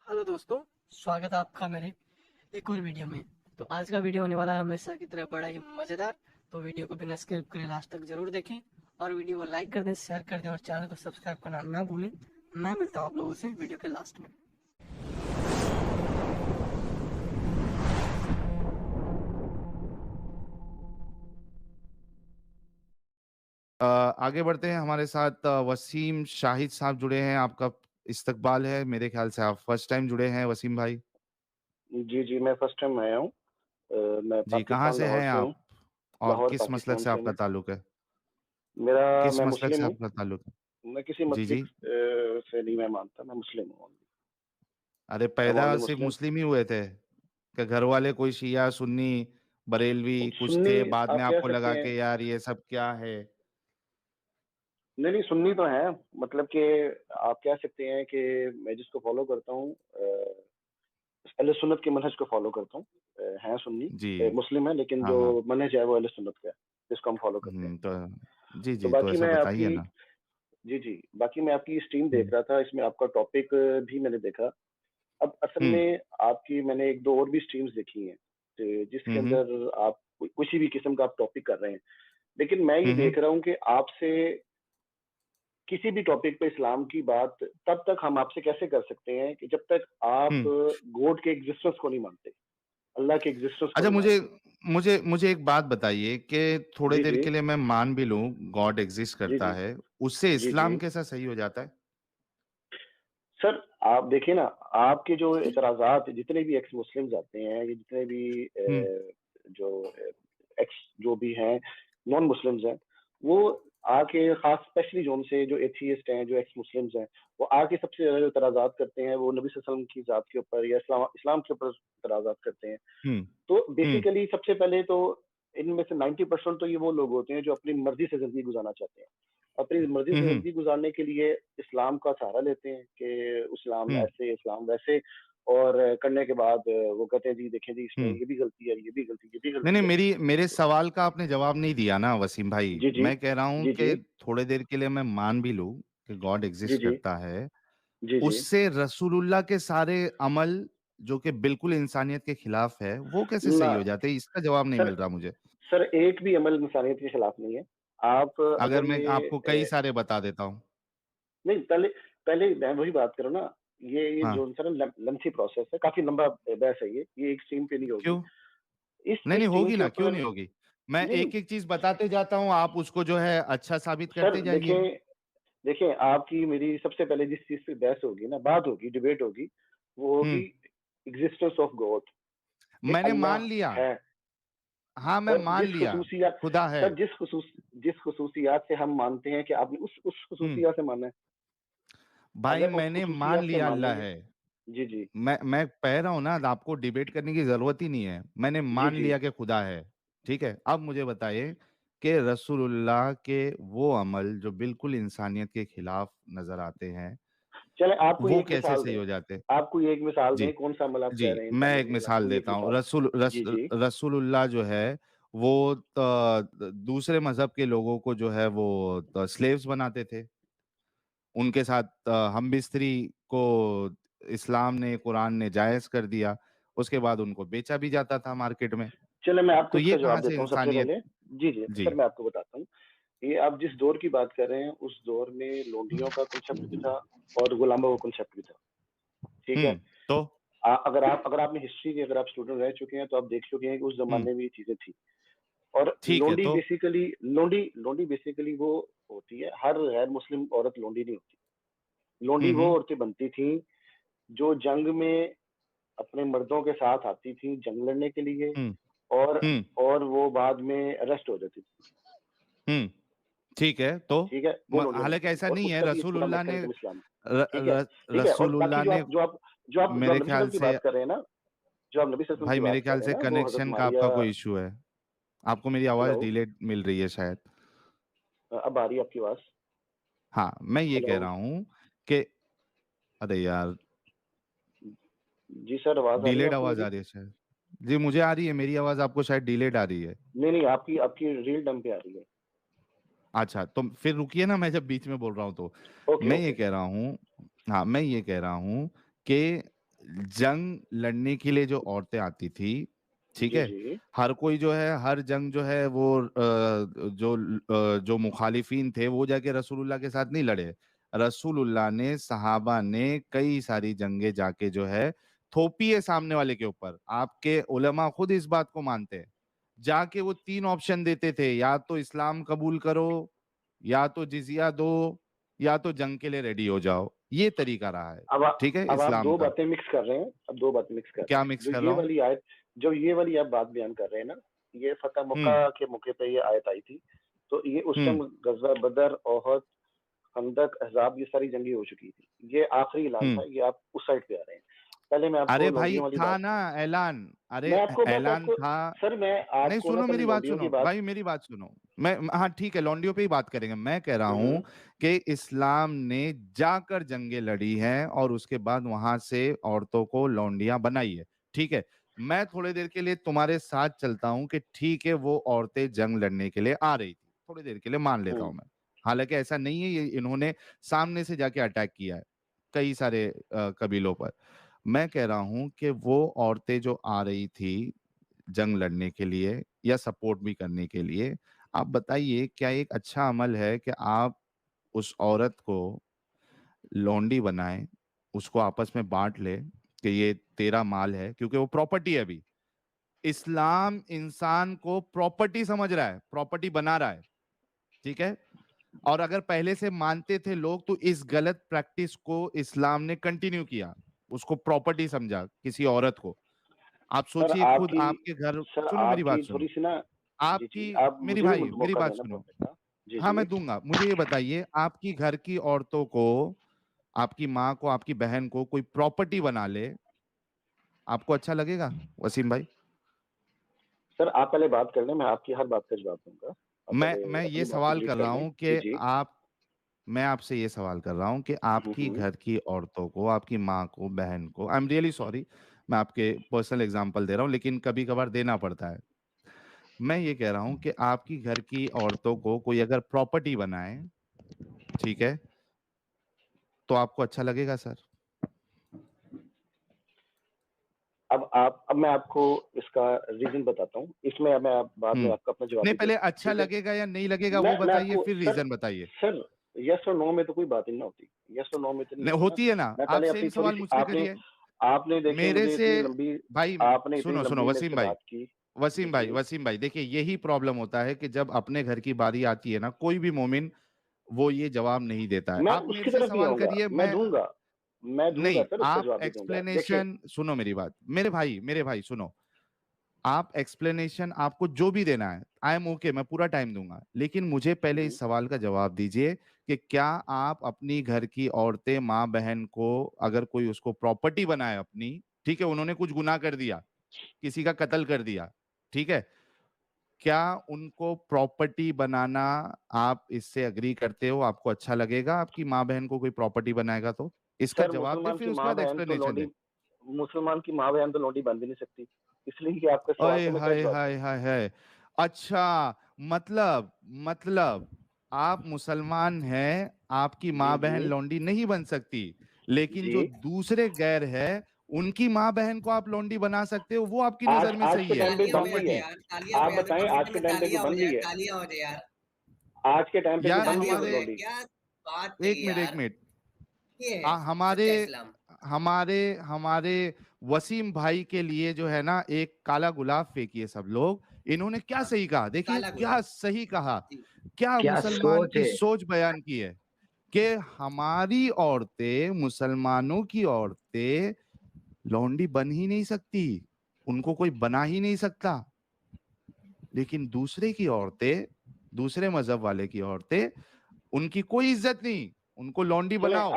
Hello दोस्तों, स्वागत है आपका मेरे एक और वीडियो में। तो आज का वीडियो होने वाला है हमेशा की तरह बड़ा ही मज़ेदार। तो वीडियो को बिना स्किप करे लास्ट तक जरूर देखें और वीडियो को लाइक कर दें, शेयर कर दें और चैनल को सब्सक्राइब करना ना भूलें। मैं मिलता हूँ आप लोगों से वीडियो के लास्ट में। आगे बढ़ते हैं। हमारे साथ वसीम शाहिद साहब जुड़े हैं। आपका इस्तकबाल है। मेरे ख्याल से आप फर्स्ट टाइम जुड़े हैं वसीम भाई। जी, जी, मैं फर्स्ट टाइम आया हूँ। मैं जी, कहाँ पाकिस्तान से लाहौर हैं से हूँ। आप और लाहौर किस मसलक पाकिस्तान से से हूँ आपका मैं। ताल्लुक है? मेरा किस मैं मसलक मुस्लिम से हूँ। आपका ताल्लुक है? मैं किसी जी जी। मस्लिक से नहीं मैं मानता, मैं मुस्लिम हूँ। अरे आई एम पैदा ओनली सिर्फ मुस्लिम। मुस्लिम ही हुए थे कि घर वाले कोई शिया सुन्नी बरेलवी कुछ सुन्नी थे, बाद में आप कह आपको सकते लगा हैं। कि यार ये सब क्या है? नहीं, नहीं, सुन्नी तो है। मतलब कि आप कह सकते हैं कि मैं जिसको फ़ॉलो करता हूँ अहले सुन्नत के मनहज को फ़ॉलो करता हूँ। हैं सुन्नी। जी। मुस्लिम है, लेकिन हाँ जो हाँ। मनहज है वो अहले सुन्नत का है, जिसको हम फ़ॉलो करते हैं। तो जी तो जी, तो बाकी ऐसा मैं बताइए आपकी ना। जी, जी। बाकी मैं आपकी स्ट्रीम देख हम्म रहा था, इसमें आपका टॉपिक भी मैंने देखा। अब असल हम्म में आपकी मैंने 1-2 और भी स्ट्रीम्स देखी हैं, जिसके हम्म अंदर आप किसी भी किस्म का आप टॉपिक कर रहे हैं। लेकिन मैं ये हम्म देख रहा हूँ कि आपसे किसी भी टॉपिक पे इस्लाम की बात तब तक हम आपसे कैसे कर सकते हैं कि जब तक आप हम्म। गॉड के एग्जिस्टेंस को नहीं मानते, अल्लाह के एग्जिस्टेंस को अच्छा, नहीं मुझे मानते। मुझे मुझे एक बात बताइए कि थोड़े जी, देर जी। के लिए मैं मान भी लूं गॉड एग्जिस्ट जी, करता जी। है, उससे जी, जी। इस्लाम कैसा सही हो जाता है? सर, आप देखिए ना, आपके जो एतराज़ात जितने भी एक्स मुस्लिम्स आते हैं, ये जितने भी हम्म जो एक्स जो भी हैं, नॉन मुस्लिम्स हैं, वो आके ख़ास स्पेशली जो उनसे जो एथियस्ट हैं, जो एक्स मुस्लिम्स हैं, वो आके सबसे ज़्यादा जो एतराज़ात करते हैं, वो नबी सल्लल्लाहु अलैहि वसल्लम की ज़ात के ऊपर या इस्लाम के ऊपर एतराज़ात करते हैं। हम्म तो हम्म बेसिकली सबसे पहले तो इनमें से 90% तो ये वो लोग होते हैं जो अपनी मर्ज़ी से ज़िंदगी गुज़ारना चाहते हैं। अपनी मर्ज़ी से हम्म ज़िंदगी गुज़ारने के लिए इस्लाम का सहारा लेते हैं कि इस्लाम हम्म ऐसे, इस्लाम वैसे, और करने के बाद वो कहते हैं जी देखें जी इसमें हम्म। ये भी गलती है, ये भी गलती, ये भी नहीं नहीं, गलती है। मेरे सवाल का आपने जवाब नहीं दिया ना वसीम भाई। जी, जी। मैं कह रहा हूं जी, जी। कि थोड़े देर के लिए मैं मान भी लूं कि गॉड जी, एग्जिस्ट जी। करता है, जी, जी। उससे रसूलुल्लाह के सारे अमल जो कि बिल्कुल इंसानियत के खिलाफ है वो कैसे ना सही हो जाते हैं? इसका जवाब नहीं सर मिल रहा मुझे। सर एक भी अमल इंसानियत के खिलाफ नहीं है। आप अगर अगर मैं ये आपको कई सारे बता देता हूँ। नहीं, पहले पहले मैं वही बात करूँ ना, ये हाँ। जो सर लेंथी प्रोसेस है, काफ़ी लंबा बहस है ये एक स्ट्रीम पे नहीं होगी। क्यों? इस नहीं इस नहीं, स्ट्रीम होगी के ना, क्यों ऊपर नहीं होगी? मैं नहीं, नहीं, एक एक चीज बताते जाता हूँ, आप उसको जो है अच्छा साबित सर करते जाइए। देखें देखें आपकी मेरी सबसे पहले जिस चीज़ पे बहस होगी ना, बात होगी, डिबेट होगी, वो होगी हम्म। एग्जिस्टेंस ऑफ गॉड, कि मैंने मान अल्लाह लिया। है। हाँ, मैं सर मान जिस लिया। खसूसियात खुदा है। सर जिस खसूसियात से हम मानते हैं कि आपने उस हम्म। खसूसियत से माना है। भाई अगर उस मैंने मान खसूसियत से लिया अल्लाह मानेंगे। है। जी, जी। मैं कह रहा हूं ना, आपको डिबेट करने की जरूरत ही नहीं है। मैंने जी, मान जी। लिया कि खुदा है। ठीक है, अब मुझे बताइए कि रसूलुल्लाह के वो अमल जो बिल्कुल इंसानियत के खिलाफ नजर आते हैं, चलें आप कोई वो एक कैसे मिसाल सही दें। हो जाते हैं? आप कोई एक मिसाल जी दें, कौन-सा अमल आप जी, कह रहे हैं मैं इंसानियत एक के खिलाफ, मिसाल कोई एक देता हूँ। मिसाल। जी, जी। रसूलुल्लाह जो है वो दूसरे मजहब के लोगों को जो है वो स्लेव्स बनाते थे। उनके साथ हम बिस्तरी को इस्लाम ने, कुरान ने जायज कर दिया। उसके बाद उनको बेचा भी जाता था मार्केट में। चलें मैं आपको तो ये इसका कहाँ जवाब से देता हूँ सबसे इंसानियत? पहले। जी, जी। जी। सर मैं आपको बताता हूँ। ये आप जिस दौर की बात कर रहे हैं, उस दौर में लोंडियों का कांसेप्ट भी था और गुलामों का कांसेप्ट भी था। ठीक है? तो अगर आपने हिस्ट्री के अगर आप स्टूडेंट रह चुके हैं, तो आप देख चुके हैं कि उस हम्म। ज़माने में ये चीज़ें थी। और ठीक है। तो लोंडी बेसिकली वो होती है, हर गैर मुस्लिम औरत लोंडी नहीं होती। लोंडी वो हम्म औरतें बनती थीं, जो जंग में अपने मर्दों के साथ आती थीं जंग लड़ने के लिए, हम्म और हम्म और वो बाद में अरेस्ट हो जाती थी। हम्म। ठीक है। तो ठीक है? वो लोंडियाँ हालांकि बनती थी ऐसा और नहीं है। उसका भी एक पूरा रसूलुल्लाह ने मैकेनिज़्म इस्लाम में। ठीक है? र, ठीक है? और बाकी रसूलुल्लाह ने जो आप मेरे नबी ख्याल सल्लल्लाहु अलैहि वसल्लम की से, बात कर रहे हैं ना, जो आप नबी सल्लल्लाहु अलैहि वसल्लम भाई की मेरे बात कर ख्याल रहे से हैं ना, वो हज़रत कनेक्शन का मारिया। आपका कोई इशू है। आपको मेरी आवाज हेलो? डिलेट मिल रही है शायद। अब आ रही है आपकी आवाज़? हाँ, मैं ये हेलो? कह रहा हूँ कि अरे यार, जी सर, आवाज़ आ रही है डिलेड आपको आवाज आ मेरी? रही है शायद। जी, मुझे आ रही है। मेरी आवाज आपको शायद डिलेड आ रही है। नहीं, नहीं, आपकी आपकी रियल टाइम पे आ रही है। अच्छा, तो फिर रुकिए ना, मैं जब बीच में बोल रहा हूँ तो। ओके, मैं ये ओके। कह रहा हूँ, हाँ, मैं ये कह रहा हूँ कि जंग लड़ने के लिए जो औरतें आती थी, ठीक जी है, जी हर कोई जो है हर जंग जो है वो जो मुखालिफिन थे वो जाके रसूलुल्लाह के साथ नहीं लड़े। रसूलुल्लाह ने, सहाबा ने कई सारी जंगे जाके जो है थोपी है सामने वाले के ऊपर। आपके उलमा खुद इस बात को मानते हैं। जाके वो 3 ऑप्शन देते थे, या तो इस्लाम कबूल करो, या तो जिजिया दो, या तो जंग के लिए रेडी हो जाओ। ये तरीका रहा है, ठीक है, अब आप इस्लाम दो का। बातें मिक्स कर रहे हैं, अब दो बातें मिक्स कर रहे क्या हैं। मिक्स कर रहा हूँ? जो ये वाली आप बात बयान कर रहे हैं ना, ये फतह मक्का हम्म के मौके पे ये आयत आई थी। तो ये उस टाइम हम्म गज़वा बदर, ओहद, खंदक, अहज़ाब, ये सारी जंगें हो चुकी थी। ये आखिरी ऐलान हम्म था, ये आप उस साइड पे आ रहे हैं। पहले मैं आपको अरे भाई लौंडियों वाली था बात, ना ऐलान। अरे मैं आपको बस ऐलान आपको था। सर मैं नहीं, आपको ना सुनो पहले मेरी बात, लौंडियों की सुनो बात। भाई, मेरी बात सुनो। मैं, हाँ ठीक है, लॉन्डियो पे ही बात करेंगे। मैं कह रहा हूं हम्म कि इस्लाम ने जाकर जंगें लड़ी हैं और उसके बाद वहां से औरतों को लौंडियां बनाई है, ठीक है। मैं थोड़ी देर के लिए तुम्हारे साथ चलता हूं कि ठीक है, वो औरतें जंग लड़ने के लिए आ रही थी, थोड़ी देर के लिए मान लेता हूं हम्म मैं। हालांकि ऐसा नहीं है, ये इन्होंने सामने से जाके अटैक किया है कई सारे कबीलों पर। मैं कह रहा हूं कि वो औरतें जो आ रही थी जंग लड़ने के लिए या सपोर्ट भी करने के लिए, आप बताइए क्या एक अच्छा अमल है कि आप उस औरत को लौंडी बनाएं, उसको आपस में बांट ले कि ये तेरा माल है, क्योंकि वो प्रॉपर्टी है। अभी इस्लाम इंसान को प्रॉपर्टी समझ रहा है, प्रॉपर्टी बना रहा है, ठीक है। और अगर पहले से मानते थे लोग तो इस गलत प्रैक्टिस को इस्लाम ने कंटिन्यू किया, उसको प्रॉपर्टी समझा किसी औरत को। आप सर सोचिए खुद आपकी आपके घर, सर सुनो मेरी बात आपकी सुनो। थोड़ी सी ना, जी आपकी, जी, आप मेरी मुझे भी भाई मेरी मौका बात देना सुनो। बोलने का। जी हाँ जी मैं दूंगा। मुझे ये बताइए, आपकी घर की औरतों को, आपकी माँ को, आपकी बहन को कोई प्रॉपर्टी बना ले, आपको अच्छा लगेगा वसीम भाई? सर, आप पहले बात कर लें, मैं आपकी हर बात का जवाब दूंगा। आप पहले मैं ये अपनी बात सवाल कंप्लीट कर कर रहा लें। हूं जी कि जी। आप, मैं आपसे ये सवाल कर रहा हूं कि आपकी हम्म। घर की औरतों को, आपकी माँ को, बहन को, आई एम रियली सॉरी, मैं आपके पर्सनल एग्जांपल दे रहा हूं लेकिन कभी कभार देना पड़ता है। मैं ये कह रहा हूं कि आपकी घर की औरतों को कोई अगर प्रॉपर्टी बनाए, ठीक है, तो आपको अच्छा लगेगा सर? अब मैं आपको इसका रीजन बताता हूँ। इसमें अब मैं बाद में हम्म आपका अपना जवाब नहीं, भी पहले दूंगा, अच्छा ठीक है। लगेगा या नहीं लगेगा वो मैं बताइए, आपको फिर सर, रीजन बताइए। सर यस और नो में तो कोई बात ही ना होती। यस और नो में तो नहीं नहीं होती ना। होती है ना, मैं आप पहले सेम अपनी थोड़ी सवाल सी, मुझसे आपने करिए आपने देखिए मेरे मुझे से। इतनी लंबी, भाई आपने इतनी सुनो सुनो लंबी मेरे वसीम से भाई, बात की। जी वसीम भाई, जी। वसीम भाई, देखिए यही प्रॉब्लम होता है कि जब अपने घर की बारी आती है ना, कोई भी मोमिन वो ये जवाब नहीं देता है। मैं आप मेरे उसकी से तरफ भी सवाल आऊंगा, करिए, मैं मैं, दूंगा, नहीं, सर, उसका आप जवाब भी दूंगा। देखिए, एक्सप्लेनेशन सुनो मेरी बात, मेरे भाई सुनो। आप एक्सप्लेनेशन आपको जो भी देना है, आई एम ओके, मैं पूरा टाइम दूंगा, लेकिन मुझे पहले हम्म, इस सवाल का जवाब दीजिए कि क्या आप अपनी घर की औरतें, माँ बहन को, अगर कोई उसको प्रॉपर्टी बनाए अपनी, ठीक है, उन्होंने कुछ गुनाह कर दिया, किसी का कत्ल कर दिया, ठीक है, क्या उनको प्रॉपर्टी बनाना, आप इससे अग्री करते हो? आपको अच्छा लगेगा आपकी माँ बहन को कोई प्रॉपर्टी बनाएगा तो? इसका सर जवाब दे, मुसलमान फिर की उसके माँ बाद बहन तो एक्सप्लेनेशन लौंडी, दे। मुसलमान की माँ बहन तो लौंडी बन भी नहीं सकती, इसलिए कि आपके सवाल अरे को मैं क्या हाय जवाब हाय दूं। हाय हाय। अच्छा, मतलब आप मुसलमान हैं, आपकी जी माँ बहन जी लौंडी नहीं बन सकती, लेकिन जी। जो दूसरे गैर है उनकी माँ बहन को आप लौंडी बना सकते हो, वो आपकी आज नजर में आज सही के है टाइम पे तालियां बन रही बजा दे है। प्रॉपर्टी। यार, तालियां आप बजा दे, बताएं, आज कमेंट के में टाइम पे कोई तालियां हो बन जाए रही यार, है? तालियां हो जाए यार, आज के टाइम पे कोई यार बन रही है तालियां हो कोई हमारे, जाए। लौंडी? क्या बात एक कही मिनट एक यार, मिनट, ये है हमारे सच्चा इस्लाम। हमारे हमारे वसीम भाई के लिए जो है ना, एक काला गुलाब फेंकिए सब लोग। इन्होंने क्या हाँ, सही कहा, देखिए काला क्या गुलाब सही कहा, जी। क्या क्या मुसलमान सोच की है। सोच बयान की है कि हमारी औरतें, मुसलमानों की औरतें लौंडी बन ही नहीं सकती, उनको कोई बना ही नहीं सकता, लेकिन दूसरे की औरतें, दूसरे मजहब वाले की औरतें, उनकी कोई इज्जत नहीं, उनको लौंडी सुने, बनाओ।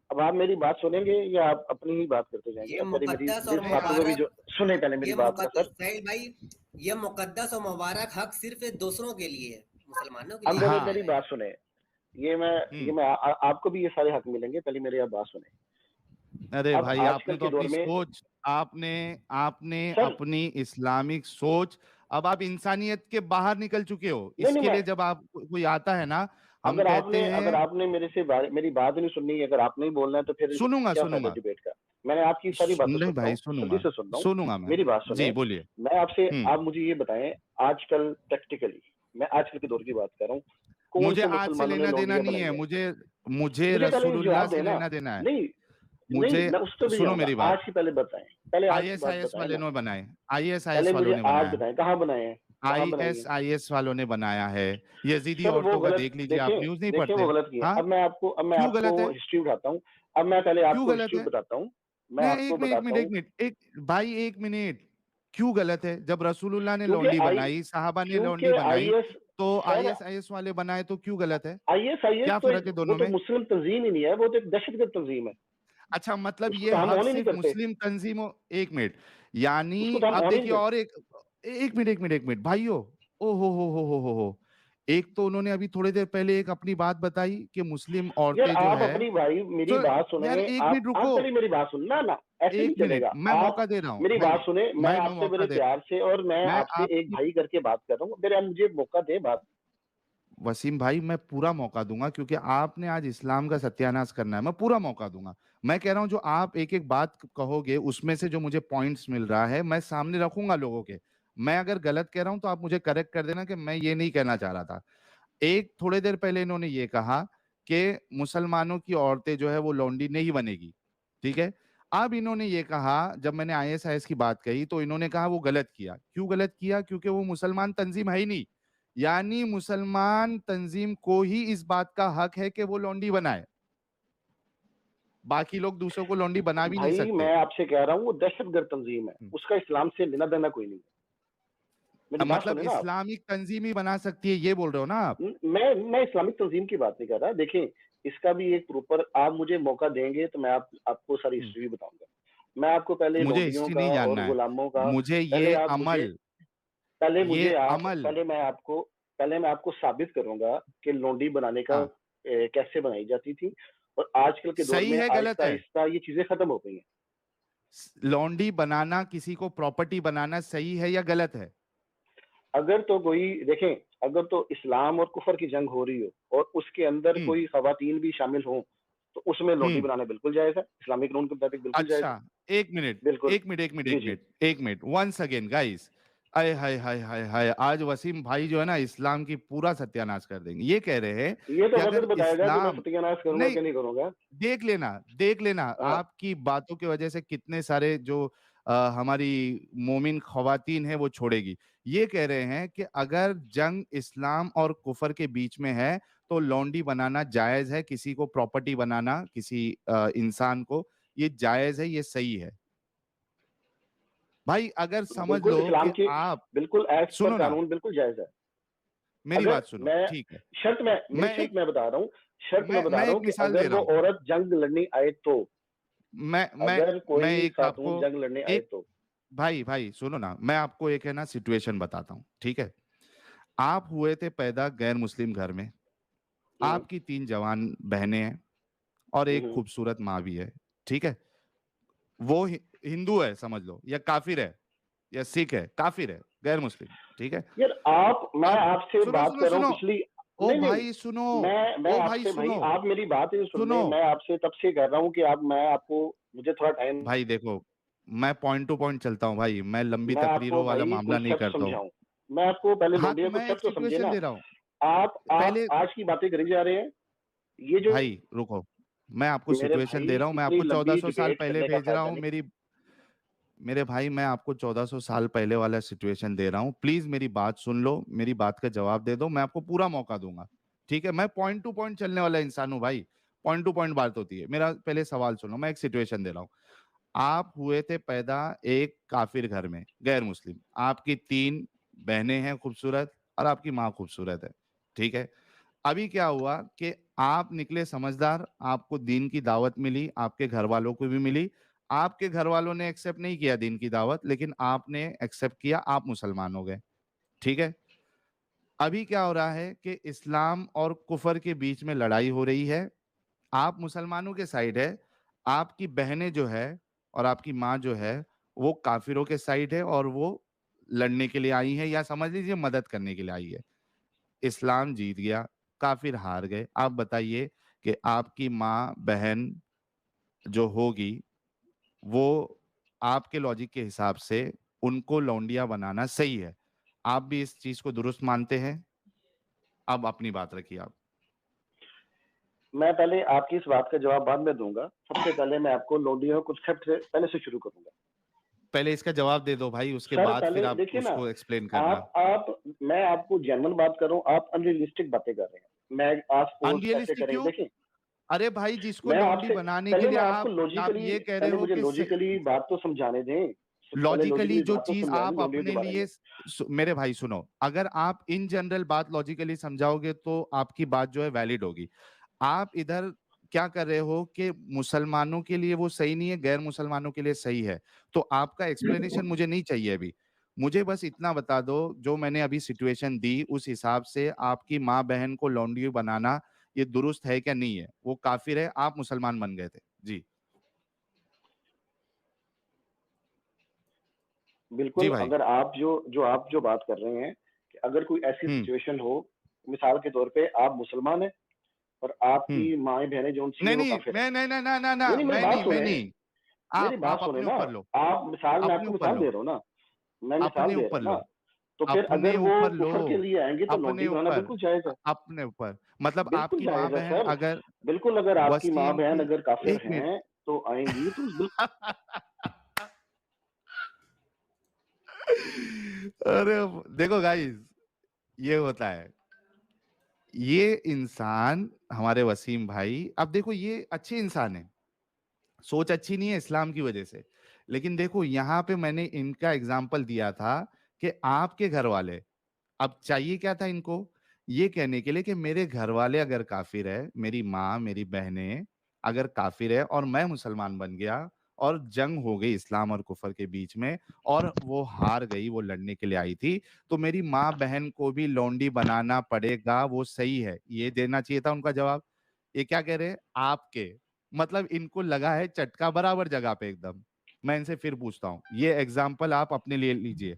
अब आप मेरी बात सुनेंगे या आप अपनी ही बात करते जाएंगे? ये अब पहले मेरी मुकद्दस और जिस नहीं बातों आप, को भी, मुबारक, जो सुने पहले मेरी ये बात ना मुकद्दस सर। साहिल भाई, ये मुकद्दस और मुबारक हक सिर्फ दूसरों के लिए है, मुसलमानों के अब लिए पहले नहीं हाँ, है मेरी भाई। बात सुने। ये मैं आपको भी ये सारे हक मिलेंगे, पहले मेरी आप बात सुने। अरे अब भाई आजकल आपने तो के दौर अपनी में सोच, आपने आपने सर, अपनी इस्लामिक सोच, अब आप इंसानियत के बाहर निकल चुके हो। नहीं नहीं, इसके मैं, लिए जब आप कोई आता है ना, हम कहते अगर हैं, आपने मेरे से मेरी बात ही नहीं सुननी, अगर आपने ही बोलना है तो फिर सुनूंगा क्या फायदा सुनूंगा, डिबेट का? मैंने आपकी सारी बातें नहीं सुन रहा भाई, हूँ, जल्दी से सुन रहा हूँ, सुनूंगा मैं। मेरी बात जी सुने। बोलिए। मैं आपसे, आप हम्म। मुझे ये बताएं, आजकल प्रैक्टिकली, मैं आजकल के दौर की बात कर रहा हूँ, कौन मुझे से आज से मुसलमानों ने लेना देना लौंडियां नहीं बनाई है, हैं? मुझे मुझे मुझे पहले ये रसूलुल्लाह जवाब से देना। लेना देना है। नहीं नहीं, मुझे मैं उस पर भी सुनो जाऊंगा, मेरी बात। आज की पहले बताएं, पहले आज की बात आईएसआईएस बताएं वाले ना। ने बनाए, आईएसआईएस पहले वालों मुझे ने आज बनाया है, बताएं, कहाँ बनाए हैं, कहाँ बनाई है? आईएसआईएस वालों ने बनाया है। यजीदी सर वो औरतों का गलत, देख लीजिए, आप देखें न्यूज़ नहीं देखें वो पढ़ते? गलत किया। हाँ, अब मैं क्यों आपको गलत है? हिस्ट्री बताता हूँ। अब मैं पहले क्यों आपको गलत हिस्ट्री है? बताता हूँ, मैं नहीं, आपको 1 मिनट, 1 बताता मिनट, हूँ। 1 मिनट, एक भाई 1 मिनट, क्यों गलत है? जब रसूलुल्लाह ने क्योंकि लौंडी आई बनाई, सहाबा ने क्योंकि लौंडी बनाई, आईएस, तो सर आईएसआईएस वाले बनाए तो क्यों गलत है? आईएस क्या तो फ़र्क एक, है वो दोनों तो में? मुस्लिम तंजीम ही नहीं है, वो तो एक दहशतगर्द तंजीम है। अच्छा, मतलब उसको ये तो हम हक ऑन ही नहीं सिर्फ़ करते, मुस्लिम तंज़ीमों, 1 मिनट, यानी उसको तो हम अब ऑन ही देखिए, नहीं और करते। एक 1 मिनट, 1 मिनट, 1 मिनट भाइयों, ओ हो! एक तो उन्होंने अभी थोड़ी देर पहले एक अपनी बात बताई कि मुस्लिम यार औरतें जो आप है, अपनी भाई मेरी तो बात सुने, यार 1 मिनट आप रुको, पहले मेरी बात सुन ना ना, ऐसे नहीं 1 मिनट, चलेगा। मैं आप मौका दे रहा हूँ मेरी भाई, बात सुने, मैं मैं आपसे मौका बड़े दे रहा हूँ। प्यार से और मैं मैं आपसे एक आपकी भाई करके बात कर रहा हूँ, मेरे आप मुझे मौका दे बात। वसीम भाई, मैं पूरा मौका दूंगा, क्योंकि आपने आज इस्लाम का सत्यानाश करना है, मैं पूरा मौका दूंगा। मैं कह रहा हूं, जो आप एक एक बात कहोगे उसमें से जो मुझे पॉइंट्स मिल रहा है, मैं सामने रखूंगा लोगों के। मैं अगर गलत कह रहा हूं तो आप मुझे करेक्ट कर देना कि मैं ये नहीं कहना चाह रहा था। एक थोड़ी देर पहले इन्होंने ये कहा कि मुसलमानों की औरतें जो है वो लौंडी नहीं बनेगी, ठीक है। अब इन्होंने ये कहा, जब मैंने आईएसआईएस की बात कही तो इन्होंने कहा वो गलत किया। क्यों गलत किया? क्योंकि वो मुसलमान तंजीम है ही नहीं। यानी मुसलमान तंजीम को ही इस बात का हक है कि वो लौंडी बनाए, बाकी लोग दूसरों को लौंडी बना भी नहीं भाई सकते। मैं आपसे कह रहा हूँ वो दहशतगर्द तंजीम है, उसका इस्लाम से लेना देना कोई नहीं है। मेरी बात मतलब सुने ना आप। इस्लामिक तंजीम ही बना सकती है, ये बोल रहे हो ना आप? मैं इस्लामिक तंजीम की बात नहीं कर रहा। देखें, इसका भी एक प्रॉपर, आप मुझे मौका देंगे तो मैं आपको सारी हम्म। हिस्ट्री बताऊंगा। मैं आपको पहले मुझे लौंडियों हिस्ट्री का नहीं और जानना है, गुलामों का, मुझे पहले ये आप मुझे, अमल, ये अमल। पहले मैं आपको साबित करूंगा कि लौंडी बनाने का हाँ, कैसे बनाई जाती थी, और आजकल के दौर सही में है गलत आहिस्ता है? आहिस्ता ये चीजें खत्म हो गई हैं। लौंडी बनाना, किसी को प्रॉपर्टी बनाना सही है या गलत है? अगर तो कोई, देखें, अगर तो इस्लाम और कुफर की जंग हो रही हो और उसके अंदर हम्म। कोई खवातीन भी शामिल हो, तो उसमें लौंडी हम्म। बनाना बिल्कुल जायज है, इस्लामिक कानून के मुताबिक बिल्कुल जायज है। अच्छा, 1 मिनट, बिल्कुल। 1 मिनट, 1 मिनट, जी 1 जी। Minute, 1 minute, once again guys. आय हाय हाय हाय हाय, आज वसीम भाई जो है ना इस्लाम की पूरा सत्यानाश कर देंगे। ये कह रहे हैं ये तो कि वक्त अगर बताएगा कि मैं इस्लाम, सत्यानाश करूंगा नहीं, कि नहीं करूंगा। देख लेना, देख लेना, हाँ। आपकी बातों की वजह से कितने सारे जो हमारी मोमिन खवातीन है वो छोड़ेगी। ये कह रहे हैं कि अगर जंग इस्लाम और कुफर के बीच में है तो लौंडी बनाना जायज है, किसी को प्रॉपर्टी बनाना, किसी इंसान को, ये जायज है, ये सही है। भाई अगर समझ बिल्कुल लो इस्लाम कि के, आप, बिल्कुल एज पर सुनो ना, कानून बिल्कुल जायज है। मेरी अगर बात सुनो, मैं, ठीक है। मेरी मैं शर्त एक मैं बता रहा हूँ, शर्त मैं बता मैं रहा एक हूँ कि मिसाल दे अगर रहा वो हूँ। औरत जंग लड़ने आए तो, मैं मैं अगर मैं कोई एक आपको खातून जंग लड़ने आए एक, तो। भाई भाई सुनो ना, मैं आपको एक है ना सिचुएशन बताता हूँ, ठीक है। आप हुए थे पैदा गैर मुस्लिम घर में, हम्म आपकी 3 जवान बहनें हैं और एक हम्म। खूबसूरत माँ भी है, ठीक है। वो हिंदू है समझ लो, या काफिर है, या सिख है, काफिर है, गैर मुस्लिम, ठीक है। यार आप, मैं अब आपसे सुनो बात सुनो कर रहा हूँ सुनो, पिछली, ओ नहीं नहीं, भाई सुनो, मैं ओ भाई आपसे, भाई सुनो, आप मेरी बात ही नहीं सुन सुनो रहे। मैं आपसे तब से कर रहा हूँ कि आप, मैं आपको, मुझे थोड़ा टाइम, भाई देखो, मैं पॉइंट टू पॉइंट चलता हूँ भाई, मैं लंबी मैं आपको तकरीरों वाला भाई मामला कुछ नहीं फैक्ट करता हूँ। समझाऊं। मैं आपको पहले हाँ, तो लौंडिया, कुछ मैं एक फैक्ट तो समझे सिचुएशन ना। दे रहा हूँ आप पहले। आज की बातें करी जा रहे हैं, ये जो भाई रुको, मैं आपको मेरे सिचुएशन दे भाई, रहा हूँ, मैं इतनी आपको लंबी 1400 साल डिबेट पहले करने का भेज रहा फायदा हूँ, नहीं। मेरे भाई मैं आपको 1400 साल पहले वाला सिचुएशन दे रहा हूँ, प्लीज मेरी बात सुन लो, मेरी बात का जवाब दे दो, मैं आपको पूरा मौका दूंगा, ठीक है। मैं पॉइंट टू पॉइंट चलने वाला इंसान हूँ भाई, पॉइंट टू पॉइंट बात होती है। मेरा पहले सवाल सुनो, मैं एक सिचुएशन दे रहा हूँ। आप हुए थे पैदा एक काफिर घर में, गैर मुस्लिम, आपकी 3 बहनें हैं खूबसूरत और आपकी माँ खूबसूरत है, ठीक है। अभी क्या हुआ कि आप निकले समझदार, आपको दीन की दावत मिली, आपके घर वालों को भी मिली। आपके घर वालों ने एक्सेप्ट नहीं किया दीन की दावत, लेकिन आपने एक्सेप्ट किया, आप मुसलमान हो गए, ठीक है। अभी क्या हो रहा है कि इस्लाम और कुफर के बीच में लड़ाई हो रही है, आप मुसलमानों के साइड है, आपकी बहनें जो है और आपकी माँ जो है वो काफिरों के साइड है, और वो लड़ने के लिए आई है, या समझ लीजिए मदद करने के लिए आई है। इस्लाम जीत गया, काफिर हार गए। आप बताइए कि आपकी माँ बहन जो होगी वो आपके लॉजिक के हिसाब से उनको लौंडिया बनाना सही है। आप भी इस चीज को दुरुस्त मानते हैं? अब अपनी बात रखिए आप। मैं पहले आपकी इस बात का जवाब बाद में दूंगा। सबसे पहले मैं आपको लौंडिया को कंसेप्ट से पहले से शुरू करूंगा। पहले इसका जवाब दे दो भाई, उसके सर बाद पहले फिर आप देखिए ना, उसको एक्सप्लेन करना। मैं आपको जेन्युइन बात कर रहा हूँ, आप अनरियलिस्टिक बातें कर रहे हैं। मैं आज पोज कैसे अनरियलिस्टिक करेंगे क्यों? देखिए। अरे भाई, जिसको मैं लौंडी आपसे बनाने के पहले लिए मैं आपको आप लॉजिकली ये कह रहे पहले हो मुझे कि लॉजिकली बात तो समझाने दें। पहले लॉजिकली लॉजिकली जो बात तो चीज समझाने आप दें लौंडिया के अपने बारे में। लिए मेरे भाई सुनो, अगर आप इन जनरल बात लॉजिकली समझाओगे तो आपकी बात जो है वैलिड होगी। आप इधर क्या कर रहे हो कि मुसलमानों के लिए वो सही नहीं है, गैर मुसलमानों के लिए सही है। तो आपका एक्सप्लेनेशन मुझे नहीं चाहिए अभी। मुझे बस इतना बता दो, जो मैंने अभी सिचुएशन दी उस हिसाब से आपकी माँ बहन को लौंडी बनाना ये दुरुस्त है क्या नहीं है? वो काफिर है, आप मुसलमान बन गए थे जी। जी बिल्कुल, भाई। अगर आप जो बात कर रहे हैं कि अगर कोई ऐसी हम्म। सिचुएशन हो, मिसाल के तौर पे आप मुसलमान हैं और हम्म। आपकी माएँ बहनें जो सी नहीं हैं वो नहीं, काफिर हैं। मैं नहीं नहीं ना ना ना, नहीं, नहीं, मेरी बात मैं सुने, नहीं। मेरी बात आप सुने अपने ना। ऊपर लो। मैं अपने आपको ऊपर मिसाल लो। दे रहा हूँ ना, मैं मिसाल अपने दे रहा ऊपर हूँ ना। लो। तो फिर अपने अगर वो ऊपर लो। कुफर के लिए आएँगे तो अपने लौंडी बनाना ऊपर। बिल्कुल जायज़ है। अपने ऊपर मतलब बिल्कुल आपकी माँ जायज़ है बहन सर। अगर बिल्कुल, अगर आपकी वसीम माँ-बहन की अगर काफ़िर एक मिनट। हैं, तो आएँगी तो बिल अरे देखो गाइस, ये होता है। ये इंसान हमारे वसीम भाई, अब देखो ये अच्छे इंसान है, सोच अच्छी नहीं है इस्लाम की वजह से। लेकिन देखो यहाँ पे मैंने इनका एग्जाम्पल दिया था कि आपके घर वाले, अब चाहिए क्या था इनको? ये कहने के लिए कि मेरे घर वाले अगर काफिर है, मेरी माँ मेरी बहनें अगर काफिर है और मैं मुसलमान बन गया और जंग हो गई इस्लाम और कुफर के बीच में और वो हार गई, वो लड़ने के लिए आई थी, तो मेरी माँ बहन को भी लौंडी बनाना पड़ेगा, वो सही है, ये देना चाहिए था उनका जवाब। ये क्या कह रहे हैं आपके, मतलब इनको लगा है चटका बराबर जगह पे एकदम। मैं इनसे फिर पूछता हूँ, ये एग्जाम्पल आप अपने लिए लीजिए।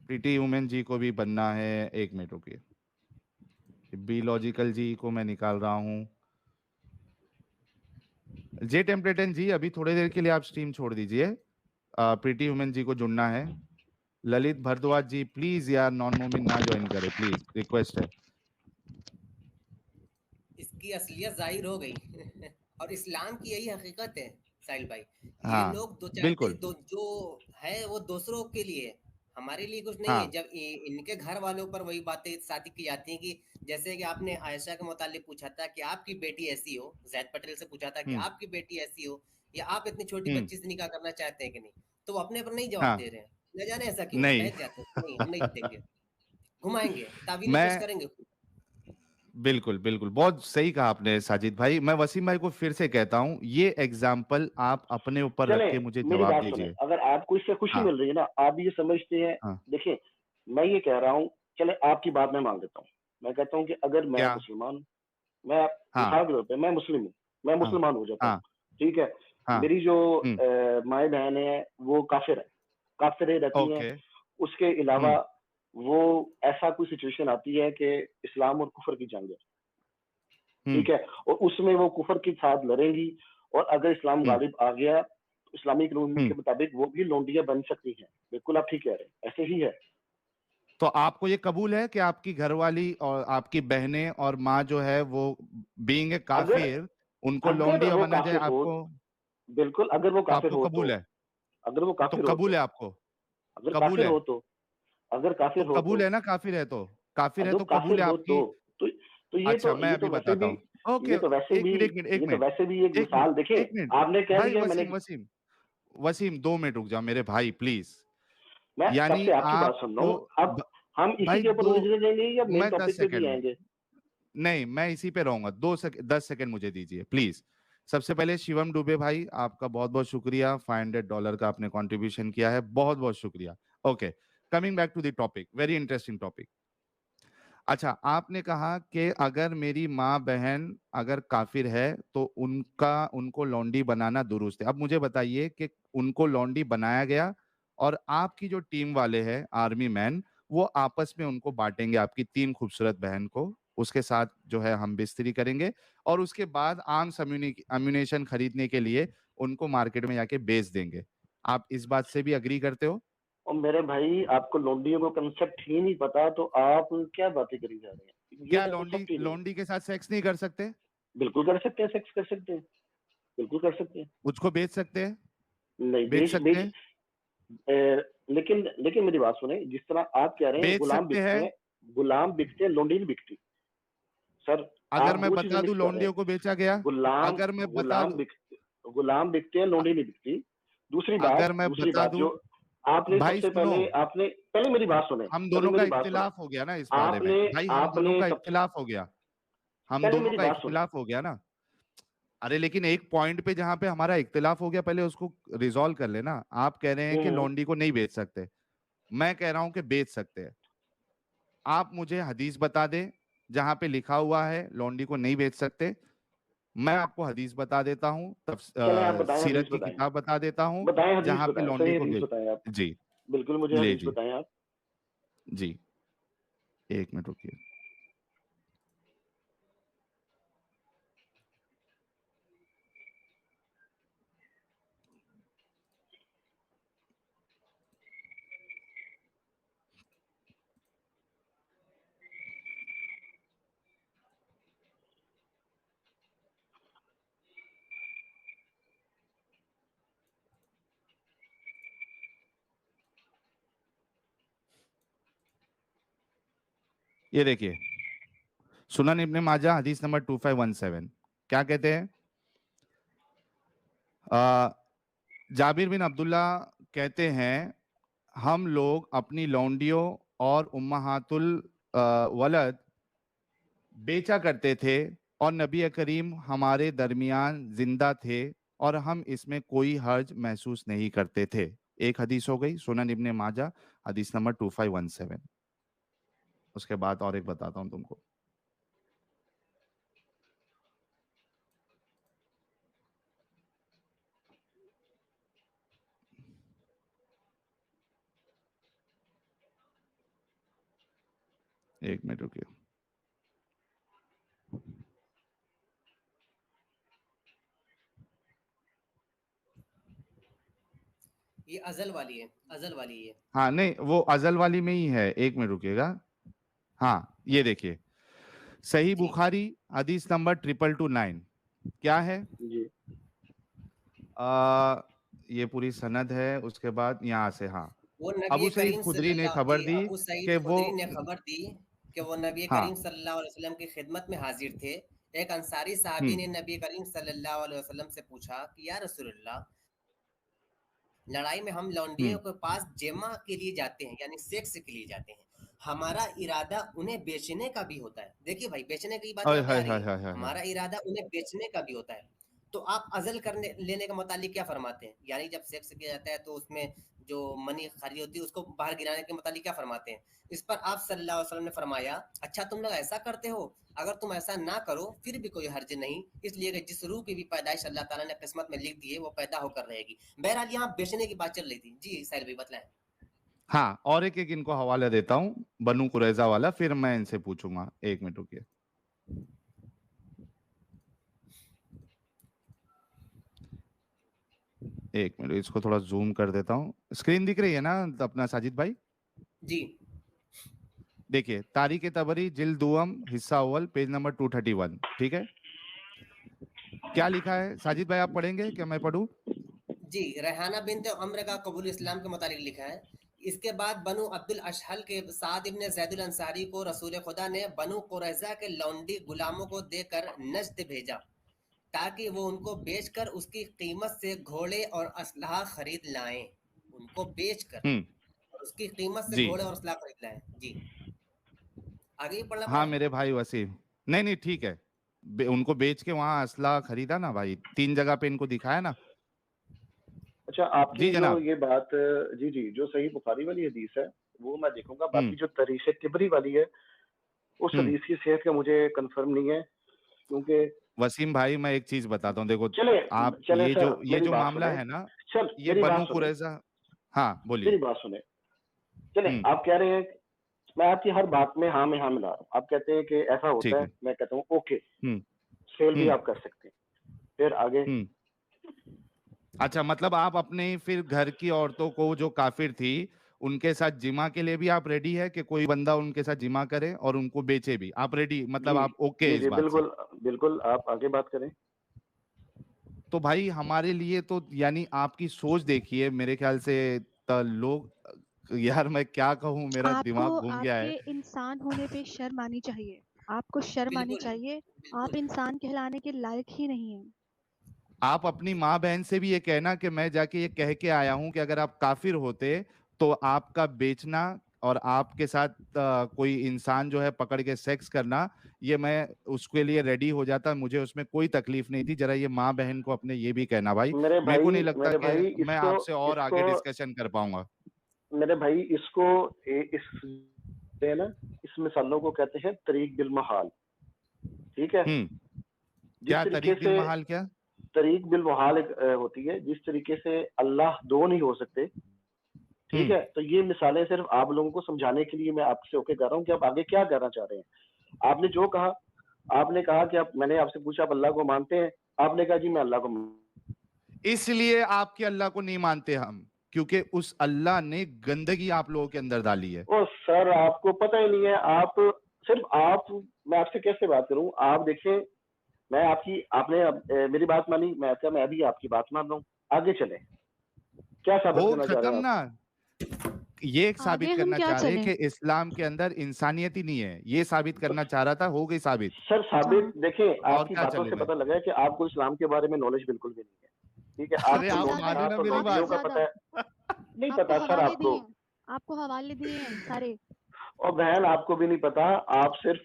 प्रीटी वुमेन जी को भी बनना है, एक मिनट रुकिए। बी लॉजिकल जी को मैं निकाल रहा हूं। जे टेम्पलेटन जी अभी थोड़ी देर के लिए आप स्ट्रीम छोड़ दीजिए, प्रीटी वुमेन जी को जुड़ना है। ललित भारद्वाज जी प्लीज यार नॉन मोमिन ना ज्वाइन करे प्लीज, रिक्वेस्ट है। इसकी असलियत जाहिर हो गई और इस्लाम की यही हकीकत है साहिल भाई। ये हाँ लोग दो चाहते बिल्कुल। जो है वो दूसरों के लिए, हमारे लिए कुछ नहीं है। हाँ। जब इनके घर वालों पर वही बातें शादी की जाती हैं कि जैसे कि आपने आयशा के मुतालिक पूछा था कि आपकी बेटी ऐसी हो, जैद पटेल से पूछा था कि हम्म। आपकी बेटी ऐसी हो, या आप इतनी छोटी हम्म। बच्ची से निकाह करना चाहते हैं कि नहीं, तो वो अपने पर नहीं जवाब हाँ। दे रहे हैं। न जाने ऐसा क्यों, नहीं। बहक जाते हैं, नहीं हम नहीं देंगे, घुमाएंगे, तावीलें पेश मैं करेंगे। बिल्कुल बिल्कुल, बहुत सही कहा आपने साजिद भाई। मैं वसीम भाई को फिर से कहता हूं, ये एग्जाम्पल आप अपने ऊपर रख चलें, के मुझे मेरी जवाब बात सुनें, दीजिए। अगर आपको इससे खुशी हाँ। मिल रही है ना, आप ये समझते हैं। हाँ। देखिए, मैं ये कह रहा हूँ, चलें आपकी बात मैं मान लेता हूँ। मैं कहता हूँ कि अगर मैं क्या? मुसलमान हूँ, मैं हाँ। मिसाल के तौर पे मैं मुस्लिम हूँ, मैं हाँ। मुसलमान हो जाता हूँ, हाँ। ठीक है? हाँ। मेरी जो हम्म। माएँ बहनें हैं, वो काफिर हैं, काफिर ही रहती हैं। ओके। उसके अलावा हम्म। वो ऐसा कोई सिचुएशन आती है कि इस्लाम और कुफर की जंग है, हम्म। ठीक है? और उसमें वो कुफर के साथ लड़ेंगी, और अगर इस्लाम हम्म। गालिब आ गया, तो इस्लामी कानून के हम्म। मुताबिक वो भी लौंडिया बन सकती हैं। बिल्कुल आप ठीक कह रहे हैं, ऐसे ही है। तो आपको ये कबूल है कि आपकी घरवाली और आपकी बहनें और माँ जो है वो बीइंग ए अगर काफिर, उनको अगर लौंडिया वो बना जाए काफिर हो, आपको? बिल्कुल अगर वो तो काफिर आपको हो तो, कबूल है? अगर वो तो काफिर हो कबूल तो, है आपको? अगर कबूल काफिर है? हो तो, अगर तो काफिर हो तो, कबूल है ना, काफिर है तो? काफिर है अगर तो काफिर कबूल है हो आपकी? तो तो ये अच्छा, मैं ये तो अभी वैसे बताता भी, हूँ। ओके। ये तो वैसे एक भी, मिनट एक मिनट एक ये तो मिनट वैसे भी एक एक मिनट मिसाल देखें। एक मिनट। आपने कह भाई दिया, मैंने, वसीम वसीम वसीम 2 मिनट रुक जाओ मेरे भाई प्लीज। मैं तब यानी से आपकी बात सुन रहा आपको हूँ। अब हम इसी भाई के ऊपर दो, उलझने देंगे या मेन मैं दस टॉपिक पे भी सेकंड आएंगे? नहीं, मैं इसी पे रहूंगा। 10 सेकंड मुझे दीजिए प्लीज। सबसे पहले शिवम डुबे भाई, आपका बहुत बहुत शुक्रिया, $500 का आपने कंट्रीब्यूशन किया है, बहुत बहुत शुक्रिया। Okay, coming back to the topic, very interesting topic. अच्छा, आपने कहा कि अगर मेरी माँ बहन अगर काफिर है तो उनको लौंडी बनाना दुरुस्त है। अब मुझे बताइए कि उनको लौंडी बनाया गया और आपकी जो टीम वाले हैं आर्मी मैन, वो आपस में उनको बांटेंगे, आपकी 3 खूबसूरत बहन को, उसके साथ जो है हम बिस्तरी करेंगे और उसके बाद आर्म्स अम्यूनेशन खरीदने के लिए उनको मार्केट में जाके बेच देंगे। आप इस बात से भी अग्री करते हो? और मेरे भाई आपको लौंडियों को कंसेप्ट ही नहीं पता तो आप क्या बातें करी जा रहे हैं, ये क्या लौंडी कंसेप्ट ही नहीं है। लौंडी के साथ सेक्स नहीं कर सकते? बिल्कुल कर सकते हैं, सेक्स कर सकते हैं, बिल्कुल कर सकते हैं। उसको बेच सकते हैं? नहीं बेच बेच सकते बेच हैं? लेकिन मेरी बात सुने, जिस तरह आप कह रहे हैं बेच गुलाम सकते बिकते हैं? हैं, गुलाम बिकते हैं, लौंडी नहीं बिकती सर। अगर आप मैं दो चीजें बता दूं मिक्स कर रहे हैं। लौंडियों को बेचा गया, गुलाम अगर मैं बता गुलाम दूं, बिकते गुलाम बिकते हैं, लौंडी नहीं बिकती। दूसरी अगर बात मैं दूसरी बता बात दूं, जो आपने भाई सबसे सुनो, पहले आपने पहले मेरी बात सुने, हम पहले दोनों का मेरी बात सुने। इख्तिलाफ हो गया ना इस बारे में आपने भाई, हम दोनों आपने का सब इख्तिलाफ हो गया, हम पहले दोनों मेरी का बात सुने। इख्तिलाफ हो गया ना। अरे लेकिन एक पॉइंट पे जहां पे हमारा इख्तिलाफ हो गया, पहले उसको रिजॉल्व कर लेना। आप कह रहे हैं कि हम्म लौंडी को नहीं बेच सकते, मैं कह रहा हूं कि बेच सकते हैं। आप मुझे हदीस बता दें जहां पे लिखा हुआ है लौंडी को नहीं बेच सकते। मैं आपको हदीस बता देता हूँ, चलें आप बताएं, हदीस सीरत की बताएं, किताब बता देता हूँ बताएं हदीस जहां पे बताएं, लौंडी सही को हदीस बेच। बताएं आप। जी, बिल्कुल मुझे ले हदीस जी, बताएं आप। जी, एक मिनट रुकिए। ये देखिए, सुनन इब्ने माजा हदीस नंबर 2517 क्या कहते हैं? आ, जाबिर बिन अब्दुल्ला कहते हैं, हम लोग अपनी लौंडियों और उम्महातुल वलद बेचा करते थे और नबी करीम हमारे दरमियान जिंदा थे और हम इसमें कोई हर्ज महसूस नहीं करते थे। एक हदीस हो गई, सुनन इब्ने माजा हदीस नंबर 2517। उसके बाद और एक बताता हूं तुमको। एक मिनट रुकिए। ये अजल वाली है, अजल वाली है। हाँ नहीं, वो अजल वाली में ही है, एक मिनट रुकिएगा। हाँ ये देखिए, सही जी बुखारी हदीस नंबर 2229 क्या है? जी ये पूरी सनद है। उसके बाद यहाँ से, हाँ, वो नबी अबू सईद करीम खुदरी ने सल्लल्लाहु जी खबर दी अबू सईद कि वो, खुदरी ने खबर दी कि वो नबी हाँ, करीम सल्लल्लाहु अलैहि वसल्लम की खिदमत में हाजिर थे। एक अंसारी साहबी ने नबी करीम सल्लल्लाहु अलैहि वसल्लम से पूछा कि या रसूलुल्लाह, लड़ाई में हम लौंडियों के पास जेमा के लिए जाते हैं, यानी सेक्स के लिए जाते हैं। हमारा इरादा उन्हें बेचने का भी होता है। देखिए भाई, बेचने की बात हाय यहाँ पे आ हाय रही हाय है। हाय हाय हाय। हमारा इरादा उन्हें बेचने का भी होता है। तो आप अजल करने लेने का मुतालिक क्या फरमाते हैं? यानी जब सेक्स किया जाता है तो उसमें जो मनी खरी होती है उसको बाहर गिराने के मुतालिक क्या फरमाते हैं? इस पर आप सल्लल्लाहु अलैहि वसल्लम ने फरमाया, अच्छा तुम लोग ऐसा करते हो, अगर तुम ऐसा ना करो फिर भी कोई हर्ज नहीं, इसलिए कि जिस रूह की भी पैदाइश अल्लाह ताला ने किस्मत में लिख दी है वो पैदा होकर रहेगी। बहरहाल यहाँ बेचने की बात चल रही थी। जी साहिल भाई बतलाएं। हाँ, और एक एक इनको हवाला देता हूँ, बनु कुरैजा वाला, फिर मैं इनसे पूछूंगा। एक मिनट रुकिए। एक मिनट, इसको थोड़ा जूम कर देता हूँ। स्क्रीन दिख रही है ना अपना साजिद भाई? जी देखिए, तारीख तबरी जिल्द दुअम हिस्सा अव्वल पेज नंबर 231, ठीक है? क्या लिखा है साजिद भाई, आप पढ़ेंगे क्या मैं पढ़ूं? जी, रेहाना बिन्त अम्र का कबूल इस्लाम के मुतालिक लिखा है। इसके बाद बनु अब्दुल अशहल के साद इब्न ज़ैदुल अंसारी को रसूल खुदा ने बनु कुरैज़ा के लौंडी गुलामों को देकर नजद भेजा ताकि वो उनको बेचकर उसकी कीमत से घोड़े और असलहा खरीद लाएं। उनको बेचकर हम्म, और उसकी कीमत से जी, घोड़े और असलहा खरीद लाएं। जी आगे भी पढ़ना हाँ पड़ेगा। मेरे भाई वसीम, नहीं नहीं ठीक है। उनको बेच के वहां असला खरीदा ना भाई, 3 जगह पे इनको दिखाया ना। अच्छा, जी आपकी जो जनाब। ये बात, जी जी, जो सही बुखारी वाली हदीस है वो मैं देखूंगा। बाकी हम्म, जो तरीक़े तिबरी वाली है उस हम्म। हदीस की सेहत का मुझे कंफर्म नहीं है, क्योंकि वसीम भाई, मैं एक चीज बताता हूँ, देखो, चले आप चले सर ये मेरी जो बात मामला सुने। है ना, चल ये मेरी बात बनु सुने, कुरैजा। हाँ बोलिए। मेरी बात सुने। चले हम्म, आप कह रहे हैं मैं आपकी हर बात में हाँ मिला रहा हूँ। आप कहते हैं कि ऐसा ठीक होता है, है। मैं कहता हूँ ओके, हम्म फेल भी हम्म आप कर सकते हैं। फिर आगे अच्छा, मतलब आप अपने फिर घर की औरतों को जो काफिर थी उनके साथ जिमा के लिए भी आप रेडी है कि कोई बंदा उनके साथ जिमा करे और उनको बेचे भी? आप रेडी, मतलब जी आप ओके इस जी बात से? बिल्कुल बिल्कुल, आप आगे बात करें। तो भाई हमारे लिए तो यानी आपकी सोच देखिए, मेरे ख्याल से लोग, यार मैं क्या कहूँ, मेरा आपको दिमाग घूम गया आपके है। इंसान होने पे शर्म आनी चाहिए। आपको शर्म आनी बिल्कुल चाहिए। आप बिल्कुल इंसान कहलाने के लायक ही नहीं हैं। आप अपनी माँ बहन से भी ये कहना कि मैं जाके ये कह के आया हूं कि अगर आप काफिर होते तो आपका बेचना और आपके साथ कोई इंसान जो है पकड़ के सेक्स करना, ये मैं उसके लिए रेडी हो जाता, मुझे उसमें कोई तकलीफ नहीं थी। जरा ये माँ बहन को अपने ये भी कहना भाई। मेरे को नहीं लगता मेरे कि भाई मैं इसको आपसे और इसको आगे डिस्कशन कर पाऊंगा। मेरे भाई इसको इस है ना, इस मिसालों को कहते हैं तरीक बिल महाल। ठीक है, जिस क्या तरीके तरीक बिल से महाल? क्या? तरीक बिल महाल एक होती है, जिस तरीके से अल्लाह दो नहीं हो सकते। ठीक हम्म है, तो ये मिसालें सिर्फ आप लोगों को समझाने के लिए मैं आपसे ओके कर रहा हूँ कि आप आगे क्या करना चाह रहे हैं। आपने जो कहा, आपने कहा कि आप, मैंने आपसे पूछा आप अल्लाह को मानते हैं, आपने कहा जी मैं अल्लाह को इसलिए आपके अल्लाह को नहीं मानते हम, क्योंकि उस अल्लाह ने गंदगी आप लोगों के अंदर डाली है। ओ सर, आपको पता ही नहीं है। आप सिर्फ आप, मैं आपसे कैसे बात करूं? आप देखें, मैं आपकी, आपने मेरी बात मानी, मैं भी आपकी बात मान रहा हूँ। आगे चले, क्या साबित हो करना चाह रहे खत्म हैं आप? ना, ये साबित आगे हम करना क्या चाह रहे हैं चलें? कि इस्लाम के अंदर इंसानियत ही नहीं है, ये साबित करना चाह रहा था, हो गई साबित। सर साबित हाँ। देखें, और आपकी क्या बातों चलूं से मैं? पता लगा है कि आपको इस्लाम के बारे में नॉलेज बिल्कुल भी नहीं है। ठीक है, अरे आपको आपसे आप लोगों के ज्यादा माने ना नाम और मेरी आपसे लौंडियों बात। का पता ज्यादा है। नहीं आपको पता सर हवाले आपको। दिए हैं। आपको हवाले दिए हैं सारे। और बहन, आपको भी नहीं पता। आप सिर्फ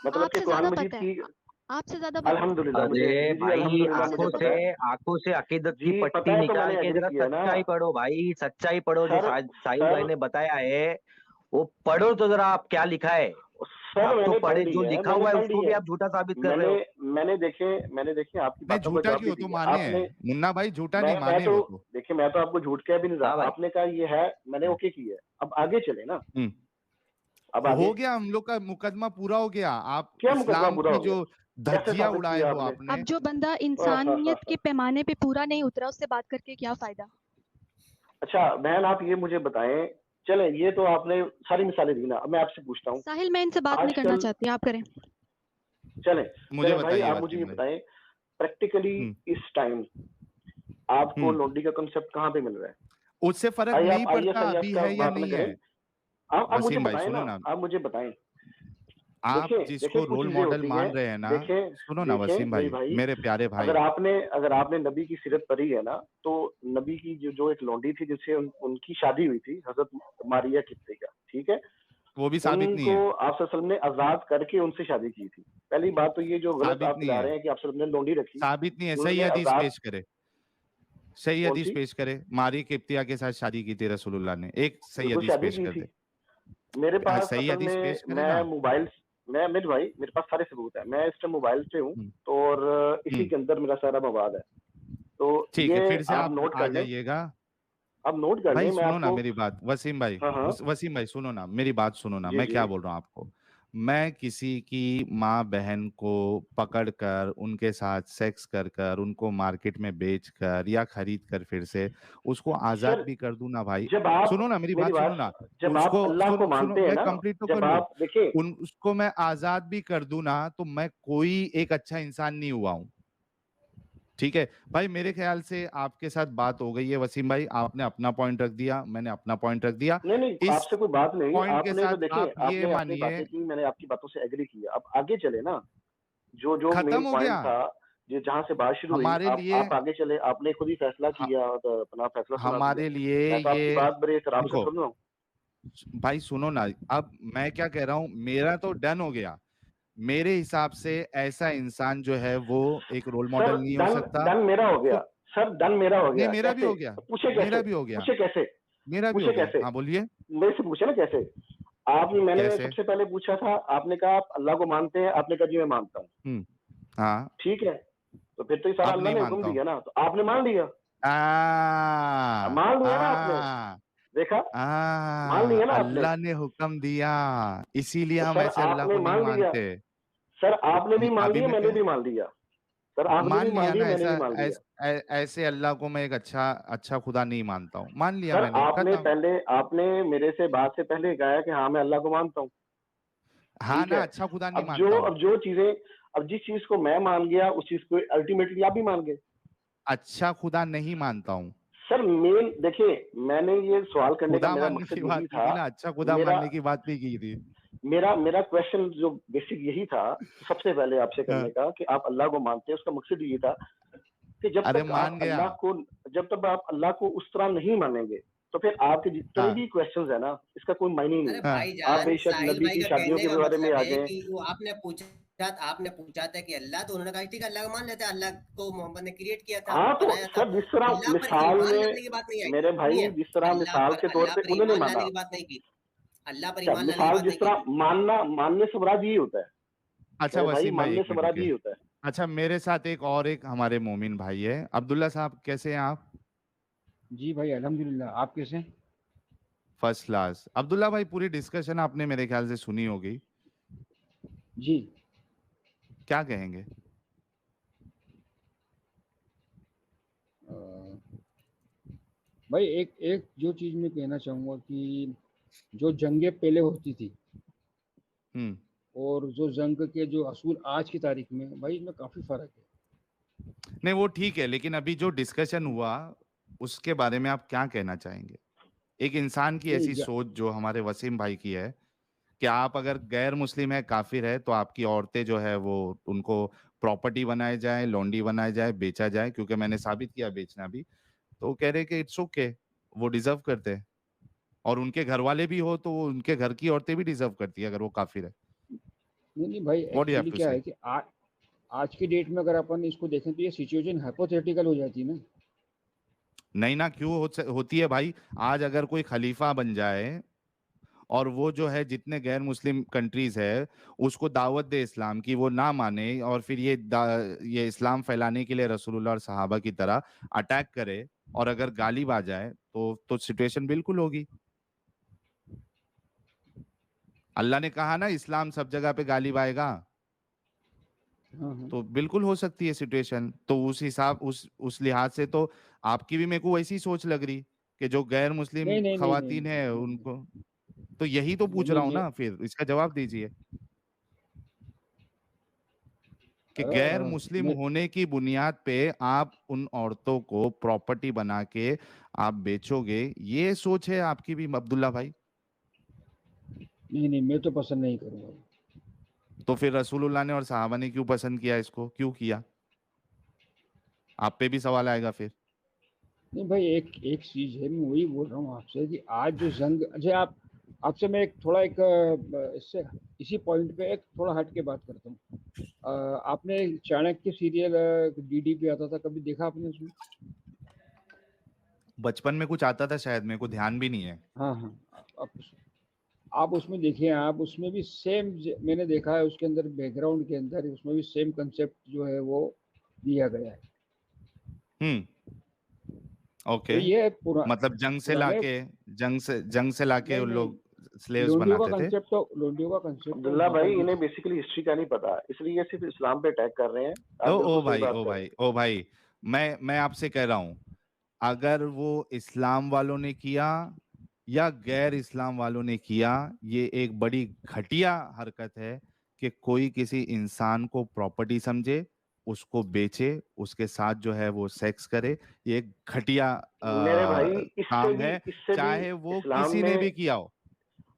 मतलब कि आपसे कुरान ज्यादा मजीद पता है। की, आपसे ज्यादा पता है। अल्हम्दुलिल्लाह मुझे, अरे जी जी भाई, अल्हम्दुलिल्लाह मुझे पता है। आंखों से अकीदत की जी पता पट्टी है, तो निकाल मैंने के एग्री जरा किया ना। सच्चाई पढ़ो भाई, सच्चाई पढ़ो। जो सर साहिल भाई सर ने बताया है वो पढ़ो तो जरा, आप क्या लिखा है। सर आप तो मैंने पढ़ पढ़े, ली जो है, लिखा मैंने हुआ है पढ़ ली उसको भी है। आप झूठा साबित कर रहे मैंने हो। मैंने देखे आपकी नहीं, बातों का झूठा जवाब भी क्यों? तो दिया माने आपने। हैं मुन्ना भाई, झूठा नहीं मैं माने तो वो तो। देखिए, मैं तो आपको झूठ कह भी नहीं रहा। हाँ भाई। आपने कहा ये है, मैंने हम्म ओके किया है। अब आगे चले ना। अब तो आगे हो गया, हम लोग का मुकदमा पूरा हो गया। आप क्या मुकदमा इस्लाम पूरा की हो गया? जो कैसे धज्जियां साबित उड़ाए किया हो आपने? आपने। अब जो बंदा हाँ। इंसानियत के पैमाने पे पूरा नहीं उतरा, उससे बात करके क्या फायदा? अच्छा बहन, आप ये मुझे बताएं, चले ये तो आपने सारी मिसालें दी ना। अब मैं आपसे पूछता हूँ, साहिल, मैं इनसे बात नहीं करना आजकल चाहती, आप करें। चले मुझे चले भाई, बताइए आप मुझे ये वसीम भाई। बताएं, प्रैक्टिकली इस टाइम आपको हम्म लॉन्ड्री का कंसेप्ट कहाँ पे मिल रहा है? उससे फर्क आइए नहीं आप पड़ता IAS अभी का है या बात न नहीं करें। है। आप मुझे वसीम भाई बताएं ना, सुनो ना, आप मुझे बताएं। आप देखें देखें, जिसको कुछ रोल चीजें मॉडल होती हैं। मान रहे हैं ना, देखें सुनो ना देखें वसीम मेरे भाई, भाई, मेरे प्यारे अगर भाई। आपने नबी की सीरत पढ़ी है ना, तो नबी की जो एक लौंडी थी जिससे उनकी शादी हुई थी, हजरत मारिया किप्ती का। ठीक है, वो भी साबित नहीं उनको है, आप सल्लल्लाहु अलैहि वसल्लम ने आजाद करके उनसे शादी की थी। पहली बात तो ये जो गलत साबित आप नहीं ला है, रहे हैं कि आप सल्लल्लाहु अलैहि वसल्लम ने लौंडी रखी, साबित नहीं है। सही उन्होंने हदीस आजाद, पेश करे, सही कौन हदीस सी पेश करे। मारी किप्तिया के साथ शादी की थी रसूलुल्लाह ने, एक सही उनको हदीस शादी पेश की कर थी। दे। मेरे हाँ, पास सही असल हदीस में, पेश करे मैं ना। मोबाइल, मैं मेरे भाई मेरे पास सारे सबूत है। मैं इस टाइम मोबाइल पे हूँ, हम्म, तो और इसी हम्म, के अंदर मेरा सारा मवाद है। तो ठीक है, ये फिर से आप आप नोट आ कर लें, जाइएगा। आप नोट कर भाई लें, मैं सुनो ना आपको। मेरी बात, वसीम भाई, हाँ हाँ। वसीम भाई सुनो ना मेरी बात, सुनो ना जी मैं जी। क्या बोल रहा हूँ आपको। मैं किसी की माँ बहन को पकड़ कर उनके साथ सेक्स कर कर उनको मार्केट में बेच कर या खरीद कर फिर से उसको आजाद सर भी कर दूं ना भाई। जब आप, सुनो ना मेरी मेरी बात, सुनो बात, ना। जब आप उसको अल्लाह को सुनो, मानते हैं मैं ना, कंप्लीट तो कर जब लूं। आप देखिए, उसको मैं आजाद भी कर दूं ना, तो मैं कोई एक अच्छा इंसान नहीं हुआ हूं। ठीक है भाई, मेरे ख्याल से आपके साथ बात हो गई है वसीम भाई, आपने अपना पॉइंट रख दिया, मैंने अपना पॉइंट रख दिया। नहीं नहीं, इस आपसे कोई बात नहीं। पॉइंट के आपने साथ तो देखें, आप ये आपने अपनी मानिए, बातें की, मैंने आपकी बातों से एग्री किया। अब आगे चले ना, जो जो खत्म मेन हो पॉइंट गया था, जो जहां से बात शुरू हुई, हमारे लिए। आप आगे चले। आपने खुद ही फैसला ह- किया और अपना फैसला सुना दिया। हमारे लिए मैं तो ये, आपकी बात बड़े एहतराम से देखो सुन रहा हूँ। भाई सुनो ना, अब मैं क्या कह रहा हूं, मेरा तो डन हो गया। मेरे हिसाब से ऐसा इंसान जो है वो एक रोल सर मॉडल नहीं हो डन, सकता। डन मेरा हो गया। तो सर डन मेरा हो नहीं, गया। मेरा भी कैसे? हो गया, पूछे मेरा कैसे? भी हो गया, पूछे कैसे? मेरा भी हो पूछे गया। कैसे? हाँ बोलिए। मेरे से पूछे ना कैसे? आपने, मैंने कैसे? सबसे पहले पूछा था, आपने कहा आप अल्लाह को मानते हैं, आपने कहा जी मैं मानता हूँ। हाँ, ठीक है, तो फिर तो ये सारा अब अल्लाह नहीं ने हुक्म मानता हूँ। दिया ना, तो आपने मान लिया। आ मान लिया ना आपने। आ देखा, मान लिया ना आपने। अल्लाह ने हुक्म दिया, इसीलिए तो हम सर ऐसे अल्लाह आपने को नहीं मान लिया, मानते। सर आपने भी मान अभी लिया, मैं मैंने कह भी मान लिया, सर आपने मान भी मान लिया लिया, ना, मैंने ऐसा भी मान लिया। ऐसे अल्लाह को मैं एक अच्छा खुदा नहीं मानता हूँ, मान लिया सर मैंने, आपने खत्म। पहले, आपने मेरे से बात से पहले कहा है कि हाँ मैं अल्लाह को मानता हूँ, हाँ ठीक ना, है। अच्छा खुदा नहीं अब मानता हूँ। जो चीजें, अब जिस चीज को मैं मान गया उस चीज को अल्टीमेटली आप भी मान गए। अच्छा खुदा नहीं मानता हूँ। सर मेन देखिए, मैंने ये सवाल करने का खुदा मेरा मानने की मकसद बात यही की था, थी ना, अच्छा खुदा मेरा मानने की बात नहीं की थी। मेरा क्वेश्चन जो बेसिक यही था सबसे पहले आपसे हाँ, करने का कि आप अल्लाह को मानते हैं, उसका मकसद यही था कि जब अरे तक मान आप गया। अल्लाह को उस तरह नहीं मानेंगे तो फिर आपके जितने हाँ भी क्वेश्चंस है ना, इसका कोई मायने ही नहीं। अरे हाँ आप भाईजान, बेशक साहिल नबी भाई की का शादियों कहने के का बारे में मतलब आ है जाएं। कि वो आपने पूछा था कि अल्लाह, तो उन्होंने कहा ठीक है अल्लाह को मान लेते हैं, अल्लाह को मोहम्मद ने क्रिएट किया था, हाँ तो बनाया था। सर जिस तरह अल्लाह पर मिसाल ईमान में, लाने की बात नहीं आई, मेरे भाई सुनिए, जिस तरह मिसाल के तौर पे उन्होंने ईमान माना, लाने की बात नहीं की, अल्लाह पर अच्छा ईमान लाने की मिसाल बात जिस नहीं की तरह थी। मानने से मुराद यही होता है, अच्छा मेरे भाई वसीम भाई, मानने एक से मिनट मुराद रुकिए। यही होता है। अच्छा, मेरे साथ एक हमारे मोमिन भाई है, अब्दुल्ला साहब, कैसे हैं आप? जी भाई अल्हम्दुलिल्लाह। आप कैसे हैं? First class. अब्दुल्ला भाई, पूरी डिस्कशन आपने मेरे ख्याल से सुनी होगी, जी क्या कहेंगे? अ, भाई एक एक जो चीज़ मैं कहना चाहूँगा कि जो जंगें पहले होती थी हम्म। और जो जंग के जो असूल आज की तारीख में, भाई इनमें काफ़ी फ़र्क है। नहीं वो ठीक है, लेकिन अभी जो डिस्कशन हुआ उसके बारे में आप क्या कहना चाहेंगे? एक इंसान की नहीं ऐसी सोच जो हमारे वसीम भाई की है कि आप अगर गैर मुस्लिम है, काफिर है, तो आपकी औरतें जो है वो उनको प्रॉपर्टी बनाए जाए, लौंडी बनाए जाए, बेचा जाए, क्योंकि मैंने साबित किया बेचना भी। तो वो कह रहे कि इट्स ओके, वो डिजर्व करते हैं, और उनके घर वाले भी हो तो वो उनके घर की औरतें भी डिजर्व करती है अगर वो काफिर है। नहीं नहीं भाई, what do you have actually to क्या से? है कि आज की डेट में अगर अपन इसको देखें तो ये सिचुएशन हाइपोथेटिकल हो जाती है ना। नहीं ना, क्यों होती है भाई? आज अगर कोई खलीफा बन जाए और वो जो है जितने गैर मुस्लिम कंट्रीज है उसको दावत दे इस्लाम की, वो ना माने, और फिर ये इस्लाम फैलाने के लिए रसूलुल्लाह और सहाबा की तरह अटैक करे, और अगर गालिब आ जाए तो सिचुएशन बिल्कुल होगी। अल्लाह ने कहा ना इस्लाम सब जगह पे गालिब आएगा, हाँ हाँ। तो बिल्कुल हो सकती है सिचुएशन। तो उस हिसाब उस लिहाज से तो आपकी भी मेरे को वैसी सोच लग रही कि जो गैर मुस्लिम नहीं नहीं नहीं नहीं खवातीन नहीं है नहीं नहीं उनको, तो यही तो नहीं पूछ रहा नहीं, हूं ना, फिर इसका जवाब दीजिए कि गैर मुस्लिम मैं होने की बुनियाद पे आप उन औरतों को प्रॉपर्टी बना के आप बेचोगे, ये सोच है आपकी भी अब्दुल्ला भाई? नहीं नहीं, मैं तो पसंद नहीं करूँगा। तो फिर रसूलुल्लाह ने और सहाबा ने क्यों पसंद किया, इसको क्यों किया? आप पे भी सवाल आएगा फिर। नहीं भाई, एक एक चीज़ है, मैं वही बोल रहा हूँ आपसे कि आज जो जंग, अच्छा आप आपसे मैं एक थोड़ा एक इससे इसी पॉइंट पे एक थोड़ा हट के बात करता हूँ। आपने चाणक्य सीरियल डीडी पे आता था, कभी देखा आपने उसमें? बचपन में कुछ आता था शायद, मेरे को ध्यान भी नहीं है। हाँ हाँ। आप उसमें देखिए, आप उसमें भी सेम मैंने देखा है, उसके अंदर बैकग्राउंड के अंदर उसमें भी सेम कंसेप्ट जो है वो दिया गया है। तो ओके। ये मतलब पुराने, जंग से लाके नहीं उन नहीं, लोग स्लेव्स बनाते थे। लोंडियों का कंसेप्ट तो अब्दुल्ला भाई जबरदस्त इन्हें है। बेसिकली हिस्ट्री का नहीं पता, इसलिए ये सिर्फ इस्लाम पे अटैक कर रहे हैं। ओ आप बिल्कुल ओ सही भाई, बात ओ कर रहे भाई, हैं। ओ भाई, मैं आपसे कह रहा हूं, अगर वो इस्लाम वालों ने किया या गैर इस्लाम वालों ने किया, ये एक बड़ी घटिया हरकत है कि कोई किसी इंसान को प्रॉपर्टी समझे, उसको बेचे, उसके साथ जो है वो सेक्स करे। ये एक घटिया मेरे भाई काम है, इससे भी चाहे वो इस्लाम किसी ने, ने भी किया हो।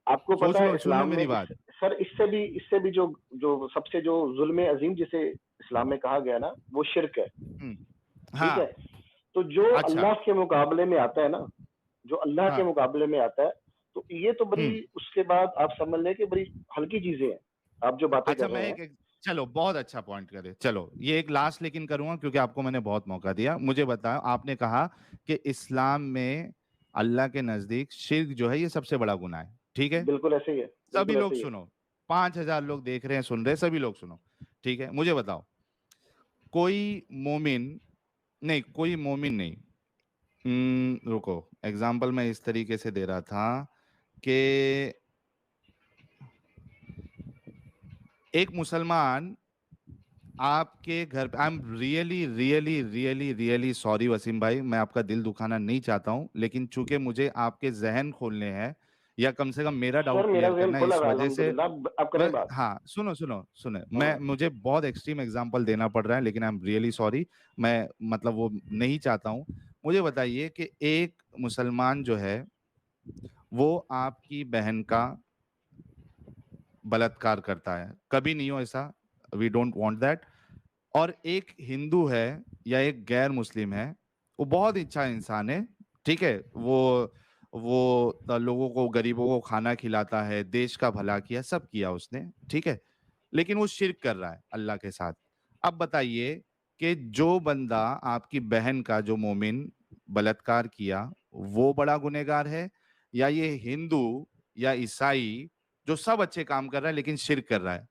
आपको सोच पता है लो, सुन लो इस्लाम में मेरी बात। सर इससे भी जो जो सबसे जो जुल्म अजीम जिसे इस्लाम में कहा गया ना, वो शिर्क है। ठीक है, हाँ। तो जो अच्छा। अल्लाह के मुकाबले में आता है ना, जो अल्लाह के हाँ। मुकाबले में आता है, तो ये तो बड़ी, हम्म। उसके बाद आप समझ लें कि बड़ी हल्की चीजें हैं आप जो बातें अच्छा, कर रहे हैं। चलो बहुत अच्छा पॉइंट करे, चलो ये एक लास्ट लेकिन करूंगा क्योंकि आपको मैंने बहुत मौका दिया। मुझे बताओ, आपने कहा कि इस्लाम में अल्लाह के नजदीक शिर्क जो है ये सबसे बड़ा गुनाह है, ठीक है? बिल्कुल ऐसे ही है, सभी बिल्कुल लोग ऐसे ही है। सुनो, 5,000 लोग देख रहे हैं, सुन रहे हैं, सभी लोग सुनो, ठीक है? मुझे बताओ, कोई मोमिन नहीं, रुको, एग्जाम्पल मैं इस तरीके से दे रहा था कि एक मुसलमान आपके घर पे, I am really really really really sorry Waseem भाई, मैं आपका दिल दुखाना नहीं चाहता हूं, लेकिन चूंकि मुझे आपके जहन खोलने हैं या कम से कम मेरा सर डाउट मेरा क्लियर जहन करना है, खुला इस है वजह से अल्हम्दुलिल्लाह, आप करें बात। हाँ सुनो सुनो सुनो, हाँ। मुझे बहुत एक्सट्रीम एग्जांपल देना पड़ रहा है, लेकिन आई एम रियली सॉरी, मैं मतलब वो नहीं चाहता हूं। मुझे बताइए कि एक मुसलमान जो है वो आपकी बहन का बलात्कार करता है, कभी नहीं हो ऐसा, वी डोंट वांट दैट। और एक हिंदू है या एक गैर मुस्लिम है, वो बहुत अच्छा इंसान है, ठीक है, वो लोगों को, गरीबों को खाना खिलाता है, देश का भला किया, सब किया उसने, ठीक है, लेकिन वो शिर्क कर रहा है अल्लाह के साथ। अब बताइए कि जो बंदा आपकी बहन का, जो मोमिन बलात्कार किया, वो बड़ा गुनहगार है, या ये हिंदू या ईसाई जो सब अच्छे काम कर रहा है लेकिन शिर्क कर रहा है,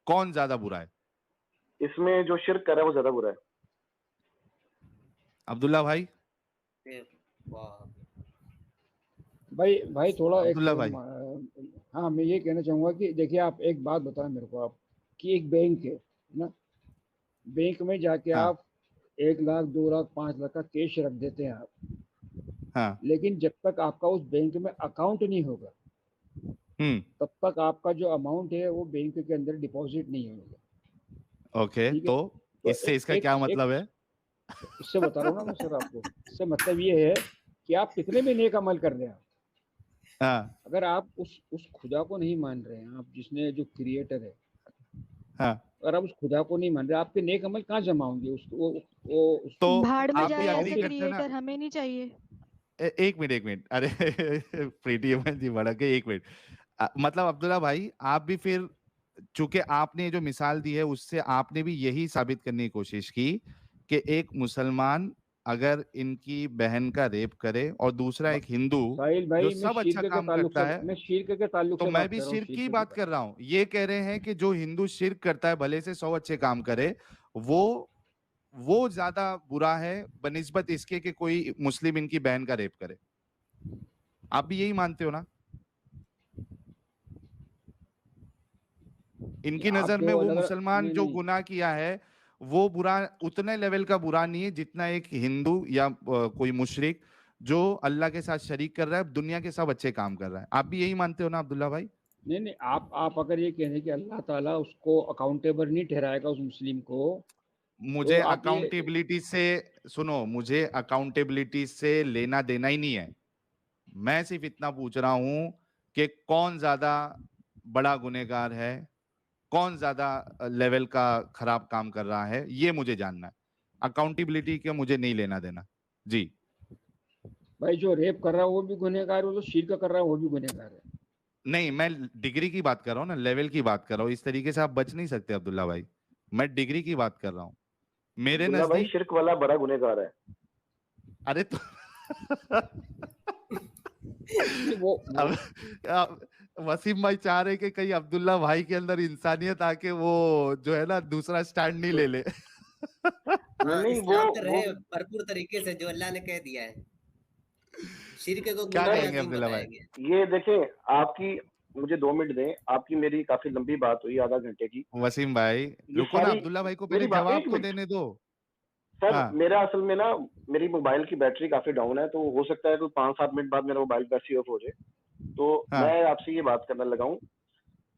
कौन ज्यादा बुरा है? इसमें जो शिर्क कर रहा है वो ज्यादा बुरा है। अब्दुल्ला भाई, वाह भाई थोड़ा एक अब्दुल्ला भाई, हाँ, मैं ये कहना चाहूंगा कि देखिए, आप एक बात बताएं मेरे को, आप कि एक बैंक है ना, बैंक में जाके हाँ आप 1 लाख 2 लाख 5 लाख का कैश रख देते हैं आप, हाँ, लेकिन जब तक आपका उस बैंक में अकाउंट नहीं होगा तब तक आपका जो अमाउंट है वो बैंक के अंदर डिपॉजिट नहीं होगा। ओके, ठीक है, तो तो इससे एक इसका एक क्या एक मतलब है? इससे बता रहा हूँ ना मैं सर आपको, इससे मतलब ये है कि आप कितने भी नेक अमल कर रहे हैं, हाँ अगर आप उस खुदा को नहीं मान रहे हैं, आप जिसने, जो क्रिएटर है, हाँ, अगर आप उस खुदा को नहीं मान रहे, आपके नेक अमल कहाँ जमा होंगे? उसको वो तो भाड़ में आप भी जाए अग्री ऐसे करते हैं ना? क्रिएटर, हमें नहीं चाहिए। एक मिनट, एक मिनट, अरे प्रीति अमन जी बढ़ के, एक मिनट, मतलब अब्दुल्ला भाई, आप भी फिर, चूंकि आपने जो मिसाल दी है उससे आपने भी यही साबित करने की कोशिश की कि एक मुसलमान अगर इनकी बहन का रेप करे और दूसरा एक हिंदू साहिल जो भाई, मैं सब अच्छा शिर्क के काम ताल्लुक से करता है, मैं शिर्क के ताल्लुक तो से मैं बात भी कर रहा हूँ, शिर्क की शिर्क बात के। कर रहा हूं। ये कह रहे हैं कि जो हिंदू शिर्क करता है, भले से 100 अच्छे काम करे, वो ज्यादा बुरा है बनिस्बत इसके कि कोई मुस्लिम इनकी बहन का रेप करे। आप भी यही मानते हो ना? इनकी आप नजर में दो वो अलग अलग, मुसलमान नहीं जो नहीं, गुनाह किया है वो बुरा, उतने लेवल का बुरा नहीं है जितना एक हिंदू या कोई मुशरिक जो अल्लाह के साथ शरीक कर रहा है, दुनिया के सब अच्छे काम कर रहा है। आप भी यही मानते हो ना अब्दुल्ला भाई? नहीं नहीं, आप अगर ये कह रहे हैं कि अल्लाह ताला उसको अकाउंटेबल नहीं ठहराएगा उस मुस्लिम को, तो मुझे आप ये, अकाउंटेबिलिटी से, सुनो, मुझे अकाउंटेबिलिटी से लेना देना ही नहीं है। मैं सिर्फ इतना पूछ रहा हूं कि कौन ज्यादा बड़ा गुनहगार है, कौन ज्यादा लेवल का खराब काम कर रहा है, ये मुझे जानना है। अकाउंटेबिलिटी के मुझे नहीं लेना देना। जी। भाई जो रेप कर रहा है वो भी गुनहगार है, जो शिर्क कर रहा है वो भी गुनहगार है। नहीं, मैं डिग्री की बात कर रहा हूँ ना, लेवल की बात कर रहा हूँ, इस तरीके से आप बच नहीं सकते अब्दुल्ला भाई। मैं डिग्री की बात कर रहा हूँ मेरे अब्दुल्ला भाई, नजदीक। शिर्क वाला बड़ा गुनहगार है। अरे तो नहीं, अब वसीम भाई चाह रहे कि कहीं अब्दुल्ला भाई के अंदर इंसानियत आके वो जो है ना दूसरा स्टैंड नहीं ले ले। नहीं हाँ, नहीं, इस्लाम तो वो रहे भरपूर तरीके से जो अल्लाह ने कह दिया है, शिर्क को क्या गुनाह कहेंगे अजीम अब्दुल्ला बताया भाई? गया। ये देखें, आपकी, मुझे 2 मिनट दें, आपकी मेरी काफी लंबी बात हुई, आधा घंटे की। वसीम भाई ये रुको ना, सारी, अब्दुल्ला भाई को मेरी पहले बात, जवाब 1 तो मिनट देने दो। सर। हाँ मेरा असल में ना, मेरी मोबाइल की बैटरी काफी डाउन है, तो हो सकता है कोई 5-7 मिनट बाद मेरा मोबाइल बैटरी ऑफ हो जाए। तो हाँ, मैं आपसे ये बात करने लगा हूँ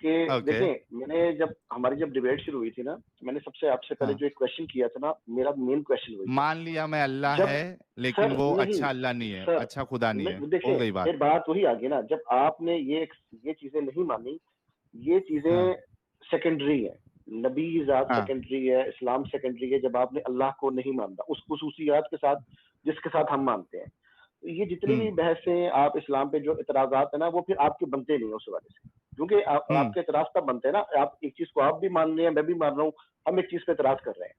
कि ओके, देखें, हमारी जब डिबेट शुरू हुई थी ना, मैंने सबसे आपसे पहले हाँ, जो एक क्वेश्चन किया था ना, मेरा मेन क्वेश्चन वही था। मान लिया मैं अल्लाह जब, है, लेकिन सर वो नहीं, अच्छा अल्लाह नहीं है, सर अच्छा खुदा नहीं है, हो देखिए, गई बात। फिर बात वही आ गई ना, जब आपने ये चीजें नहीं मानी, ये हाँ चीजें सेकेंडरी है। नबी जात हाँ, सेकेंडरी है, इस्लाम सेकेंडरी है, जब आपने अल्लाह को नहीं मानता उस खुसूसियात के साथ जिसके साथ हम मानते हैं। तो ये जितनी भी बहसें आप इस्लाम पे जो इतराजात है ना, वो फिर आपके बनते नहीं है उस वजह से, क्योंकि आपके इतराज तब बनते हैं ना, आप एक चीज को आप भी मान रहे हैं, मैं भी मान रहा हूँ, हम एक चीज पे इतराज कर रहे हैं।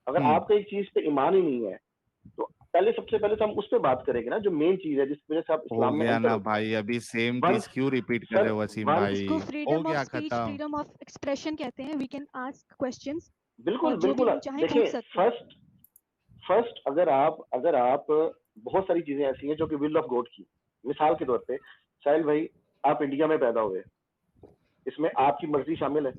अगर आपका एक चीज पे ईमान ही नहीं है, तो सबसे पहले तो हम उस पर बात करेंगे ना, जो मेन चीज है जिसकी वजह से आप हो इस्लाम में गया एंटर ना होते हैं। भाई, अभी सेम चीज वंस क्यों रिपीट कर सर रहे हो वसीम वंस भाई? इसको हो फ्रीडम ऑफ गया स्पीच, खत्म। फ्रीडम ऑफ एक्सप्रेशन कहते हैं। वी कैन आस्क क्वेश्चंस बिल्कुल और जो भी बिल्कुल, हम चाहें पूछ देखिए, सकते हैं। फर्स्ट अगर आप बहुत सारी चीजें ऐसी हैं जो कि विल ऑफ गॉड की। मिसाल के तौर पे साहिल भाई, आप इंडिया में पैदा हुए, इसमें आपकी मर्जी शामिल है?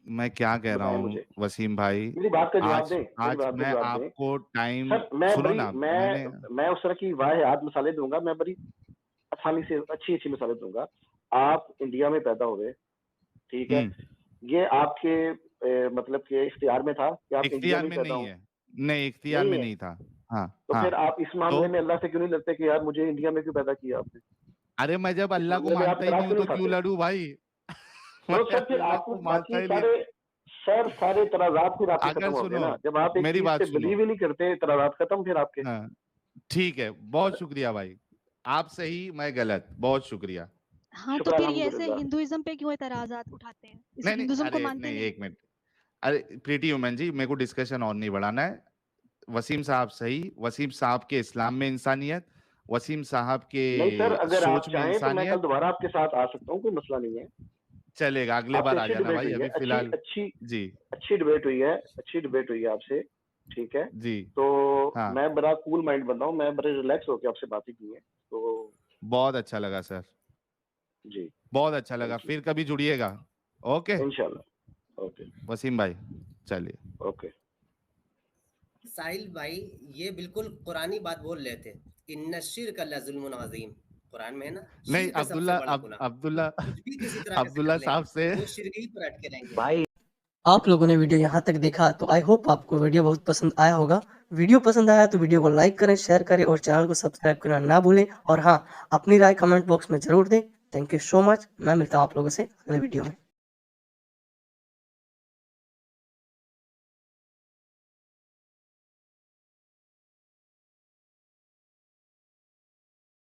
मैं क्या कह रहा बताएं हूँ मुझे, वसीम भाई, मेरी बात का जवाब आज दें, मेरी आज बात का मैं जवाब दें। आपको टाइम सर मैं सुनो बड़ी ना, मैंने मैं उस तरह की वाहियात मिसालें दूंगा, मैं बड़ी आसानी से अच्छी मिसालें दूंगा। आप इंडिया में पैदा हुए, ठीक है, ये आपके मतलब के इख्तियार में था कि आप इंडिया इख्तियार में में पैदा नहीं हो? है, नहीं इख्तियार नहीं में है। नहीं था। हाँ तो हाँ, फिर आप इस मामले तो में अल्लाह से क्यों नहीं लड़ते कि यार मुझे इंडिया में क्यों पैदा किया आपने? अरे मैं जब इस अल्लाह को मामले में आप मानता ही इतराज नहीं हूँ क्यों तो नहीं क्यों उठाते? लड़ूं भाई? मैं तो सर फिर अल्लाह आपको को मानता बाकी ही नहीं। सारे तराजात फिर आपके अगर खत्म हो गए सुनो, ना, जब आप एक मेरी चीज बात पे सुनो, बिलीव ही नहीं करते, तराजात खत्म फिर आपके। हाँ ठीक है, बहुत शुक्रिया भाई, आप सही मैं गलत, बहुत शुक्रिया। हाँ, तो शुक्र फिर ये ऐसे अल्हम्दुलिल्लाह। हिंदुइज्म पे क्यों एतराज़ात उठाते हैं? इस नहीं हिंदुइज्म को अरे मानते नहीं, नहीं? एक मिनट, अरे प्रीति ह्यूमन जी, मेरे को डिस्कशन और नहीं बढ़ाना है। वसीम साहब सही, वसीम साहब के इस्लाम में इंसानियत, वसीम साहब नहीं सर, के अगर आप सोच में चाहें तो मैं कल इंसानियत, दोबारा आपके साथ आ सकता हूँ, कोई मसला नहीं है। चलेगा, अगले आपसे बार आ अच्छी जाना डिबेट भाई, हुई है, अभी फिलहाल अच्छी जी अच्छी डिबेट हुई है, अच्छी डिबेट हुई है आपसे, ठीक है। जी तो हाँ, मैं बड़ा कूल माइंड बंदा हूँ, मैं बड़े रिलैक्स होकर आपसे बातें की है, तो बहुत अच्छा लगा सर, जी बहुत अच्छा लगा, थैंक यू, फिर कभी जुड़िएगा। ओके इंशाल्लाह। ओके वसीम भाई, चलिए। ओके। साहिल भाई ये बिल्कुल कुरानी बात बोल रहे थे, इन्ना शिर्क लज़ुल्मुन अज़ीम, कुरान में है ना, नहीं शिर्क सबसे बड़ा गुनाह। अब्दुल्ला कुछ भी किसी तरह से अब्दुल्ला कर लें, साहब से वो शिर्क ही पर अटके रहेंगे। भाई आप लोगों ने वीडियो यहाँ तक देखा तो आई होप आपको वीडियो बहुत पसंद आया होगा। वीडियो पसंद आया तो वीडियो को लाइक करें, शेयर करें और चैनल को सब्सक्राइब करना ना भूलें। और हाँ, अपनी राय कमेंट बॉक्स में जरूर दें। Thank you so much. मैं मिलता हूँ आप लोगों से अगले वीडियो में।